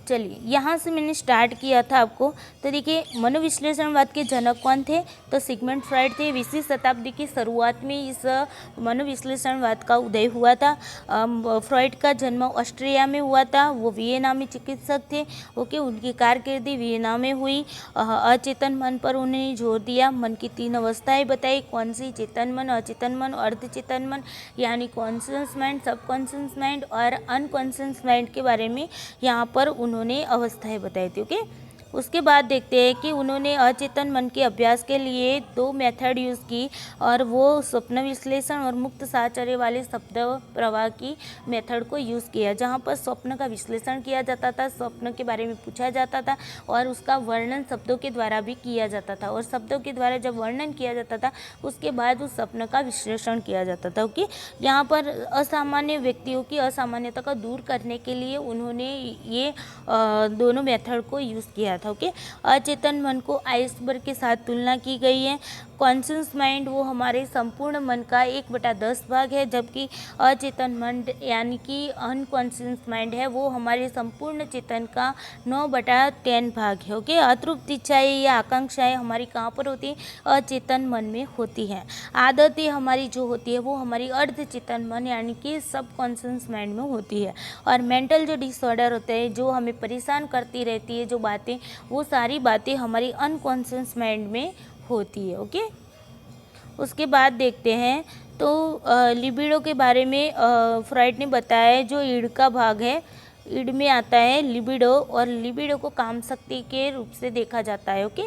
चलिए यहाँ से मैंने स्टार्ट किया था आपको। तो देखिए मनोविश्लेषणवाद के जनक कौन थे, तो सिगमंड फ्रॉइड थे। 20वीं शताब्दी की शुरुआत में इस मनोविश्लेषणवाद का उदय हुआ था। फ्रॉइड का जन्म ऑस्ट्रिया में हुआ था, वो वियना में चिकित्सक थे। ओके, उनकी कारकिर्दी वियना में हुई। अचेतन मन पर उन्होंने जोर दिया। मन की 3 अवस्थाएं बताई, कौन सी, चेतन मन, अचेतन मन, अर्धचेतन मन, यानी कॉन्शियस माइंड, सबकॉन्शियस माइंड और अनकॉन्शियस माइंड के बारे में यहाँ पर उन्होंने अवस्थाएं बताई थी। ओके, उसके बाद देखते हैं कि उन्होंने अचेतन मन के अभ्यास के लिए 2 मेथड यूज़ की और वो स्वप्न विश्लेषण और मुक्त साहचर्य वाले शब्द प्रवाह की मेथड को यूज़ किया, जहाँ पर स्वप्न का विश्लेषण किया जाता था, स्वप्न के बारे में पूछा जाता था और उसका वर्णन शब्दों के द्वारा भी किया जाता था। और शब्दों के द्वारा जब वर्णन किया जाता था उसके बाद उस स्वप्न का विश्लेषण किया जाता था। ओके, यहाँ पर असामान्य व्यक्तियों की असामान्यता को दूर करने के लिए उन्होंने ये दोनों मेथड को यूज़ किया था। ओके, अचेतन मन को आइसबर्ग के साथ तुलना की गई है। कॉन्शियस माइंड वो हमारे संपूर्ण मन का 1/10 भाग है, जबकि अचेतन मन यानी कि अनकॉन्शियस माइंड है वो हमारे संपूर्ण चेतन का 9/10 भाग है। ओके, अतृप्त इच्छाएं या आकांक्षाएं हमारी कहाँ पर होती है, अचेतन मन में होती हैं। आदतें हमारी जो होती है वो हमारी अर्धचेतन मन यानी कि सबकॉन्शियस माइंड में होती है। और मेंटल जो डिसऑर्डर होते हैं, जो हमें परेशान करती रहती है जो बातें, वो सारी बातें हमारी अनकॉन्शियस माइंड में होती है। ओके, उसके बाद देखते हैं तो लिबिडो के बारे में फ्रॉइड ने बताया है, जो ईड़ का भाग है ईड में आता है लिबिडो, और लिबिडो को काम शक्ति के रूप से देखा जाता है। ओके,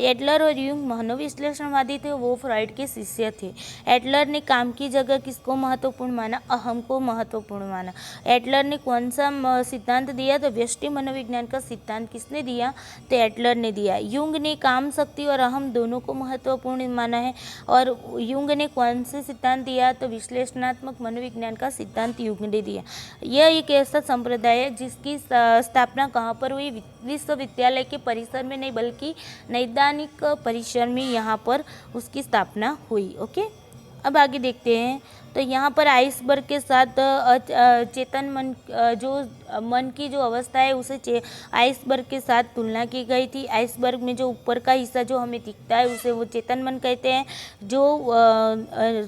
एडलर और यूंग मनोविश्लेषणवादी थे, वो फ्रॉइड के शिष्य थे। एडलर ने काम की जगह किसको महत्वपूर्ण माना? अहम को महत्वपूर्ण माना। एडलर ने कौन सा सिद्धांत दिया? तो व्यष्टि मनोविज्ञान का सिद्धांत किसने दिया? तो एडलर ने दिया। यूंग ने काम शक्ति और अहम दोनों को महत्वपूर्ण माना है, और यूंग ने कौन से सिद्धांत दिया? तो विश्लेषणात्मक मनोविज्ञान का सिद्धांत यूंग ने दिया। यह एक ऐसा संप्रदाय है जिसकी स्थापना कहाँ पर हुई? विश्वविद्यालय के परिसर में नहीं, बल्कि नैदानिक परिसर में यहाँ पर उसकी स्थापना हुई। ओके, अब आगे देखते हैं। तो यहाँ पर आइसबर्ग के साथ चेतन मन, जो मन की जो अवस्था है उसे आइसबर्ग के साथ तुलना की गई थी। आइसबर्ग में जो ऊपर का हिस्सा जो हमें दिखता है उसे वो चेतन मन कहते हैं। जो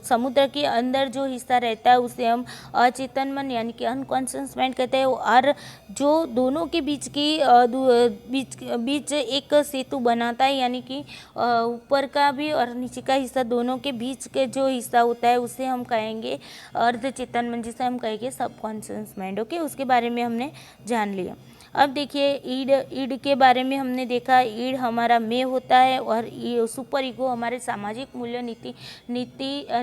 समुद्र के अंदर जो हिस्सा रहता है उसे हम अचेतन मन यानी कि अनकॉन्शियस माइंड कहते हैं। और जो दोनों के बीच एक सेतु बनाता है, यानी कि ऊपर का भी और नीचे का हिस्सा, दोनों के बीच के जो हिस्सा होता है उसे हम कहेंगे अर्ध चेतन मन, जिसे हम कहेंगे सबकॉन्शियस माइंड। ओके, उसके बारे में हमने जान लिया। अब देखिए ईड के बारे में हमने देखा। ईड हमारा मैं होता है, और सुपर ईगो हमारे सामाजिक मूल्य,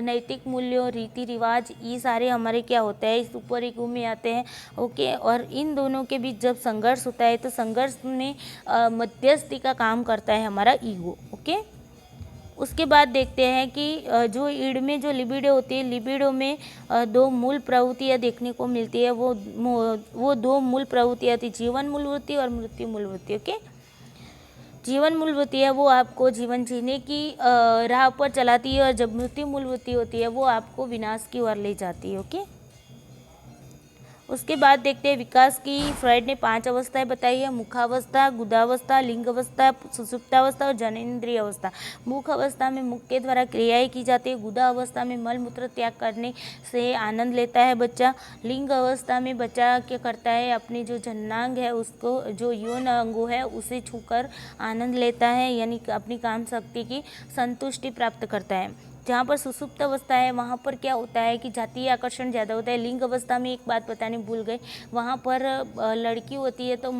नैतिक मूल्यों, रीति रिवाज, ये सारे हमारे क्या होते हैं? सुपर ईगो में आते हैं। ओके, और इन दोनों के बीच जब संघर्ष होता है तो संघर्ष में मध्यस्थी का काम करता है हमारा ईगो। ओके, उसके बाद देखते हैं कि जो ईड में जो लिबिडो होती है, लिबिडो में दो मूल प्रवृत्तियाँ देखने को मिलती है। वो दो मूल प्रवृत्तियाँ थी, जीवन मूल वृत्ति और मृत्यु मूल वृत्ति। ओके, जीवन मूल वृत्ति है वो आपको जीवन जीने की राह पर चलाती है, और जब मृत्यु मूल वृत्ति होती है वो आपको विनाश की ओर ले जाती है। ओके, उसके बाद देखते हैं विकास की फ्रॉइड ने 5 अवस्थाएं बताई है: मुखावस्था, गुदावस्था, लिंग अवस्था, सुषुप्तावस्था और जननेंद्रिय अवस्था। मुख अवस्था में मुख के द्वारा क्रियाएं की जाती है। गुदा अवस्था में मल मूत्र त्याग करने से आनंद लेता है बच्चा। लिंग अवस्था में बच्चा क्या करता है? अपनी जो जननांग है उसको, जो यौन अंगो है उसे छूकर आनंद लेता है, यानी अपनी काम शक्ति की संतुष्टि प्राप्त करता है। जहाँ पर सुसुप्त अवस्था है वहाँ पर क्या होता है कि जातीय आकर्षण ज़्यादा होता है। लिंग अवस्था में एक बात बताने भूल गई, वहाँ पर लड़की होती है तो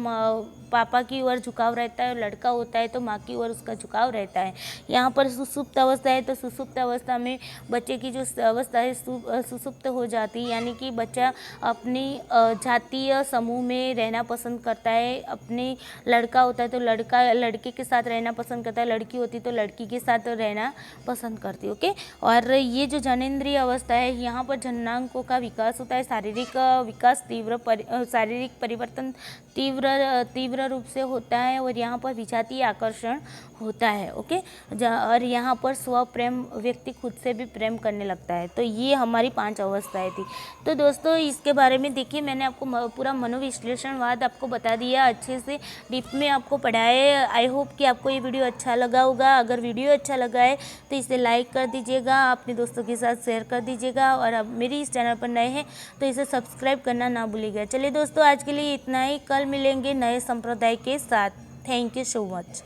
पापा की ओर झुकाव रहता है, और लड़का होता है तो माँ की ओर उसका झुकाव रहता है। यहाँ पर सुसुप्त अवस्था है तो सुसुप्त अवस्था में बच्चे की जो अवस्था है सुसुप्त हो जाती है, यानी कि बच्चा अपनी जातीय समूह में रहना पसंद करता है। अपने लड़का होता है तो लड़के के साथ रहना पसंद करता है, लड़की होती है तो लड़की के साथ रहना पसंद करती है। ओके, और ये जो जननेंद्रिय अवस्था है यहाँ पर जननांगों का विकास होता है। शारीरिक विकास शारीरिक परिवर्तन तीव्र रूप से होता है, और यहाँ पर विजातीय आकर्षण होता है। ओके, और यहाँ पर स्वप्रेम, व्यक्ति खुद से भी प्रेम करने लगता है। तो ये हमारी 5 अवस्थाएं थी। तो दोस्तों इसके बारे में देखिए, मैंने आपको पूरा मनोविश्लेषणवाद आपको बता दिया, अच्छे से डीप में आपको पढ़ाया। आई होप कि आपको ये वीडियो अच्छा लगा होगा। अगर वीडियो अच्छा लगा है तो इसे लाइक कर दीजिएगा, अपने दोस्तों के साथ शेयर कर दीजिएगा, और अब मेरी इस चैनल पर नए हैं तो इसे सब्सक्राइब करना ना भूलिएगा। चलिए दोस्तों, आज के लिए इतना ही। कल मिलेंगे नए संप्रदाय के साथ। Thank you so much.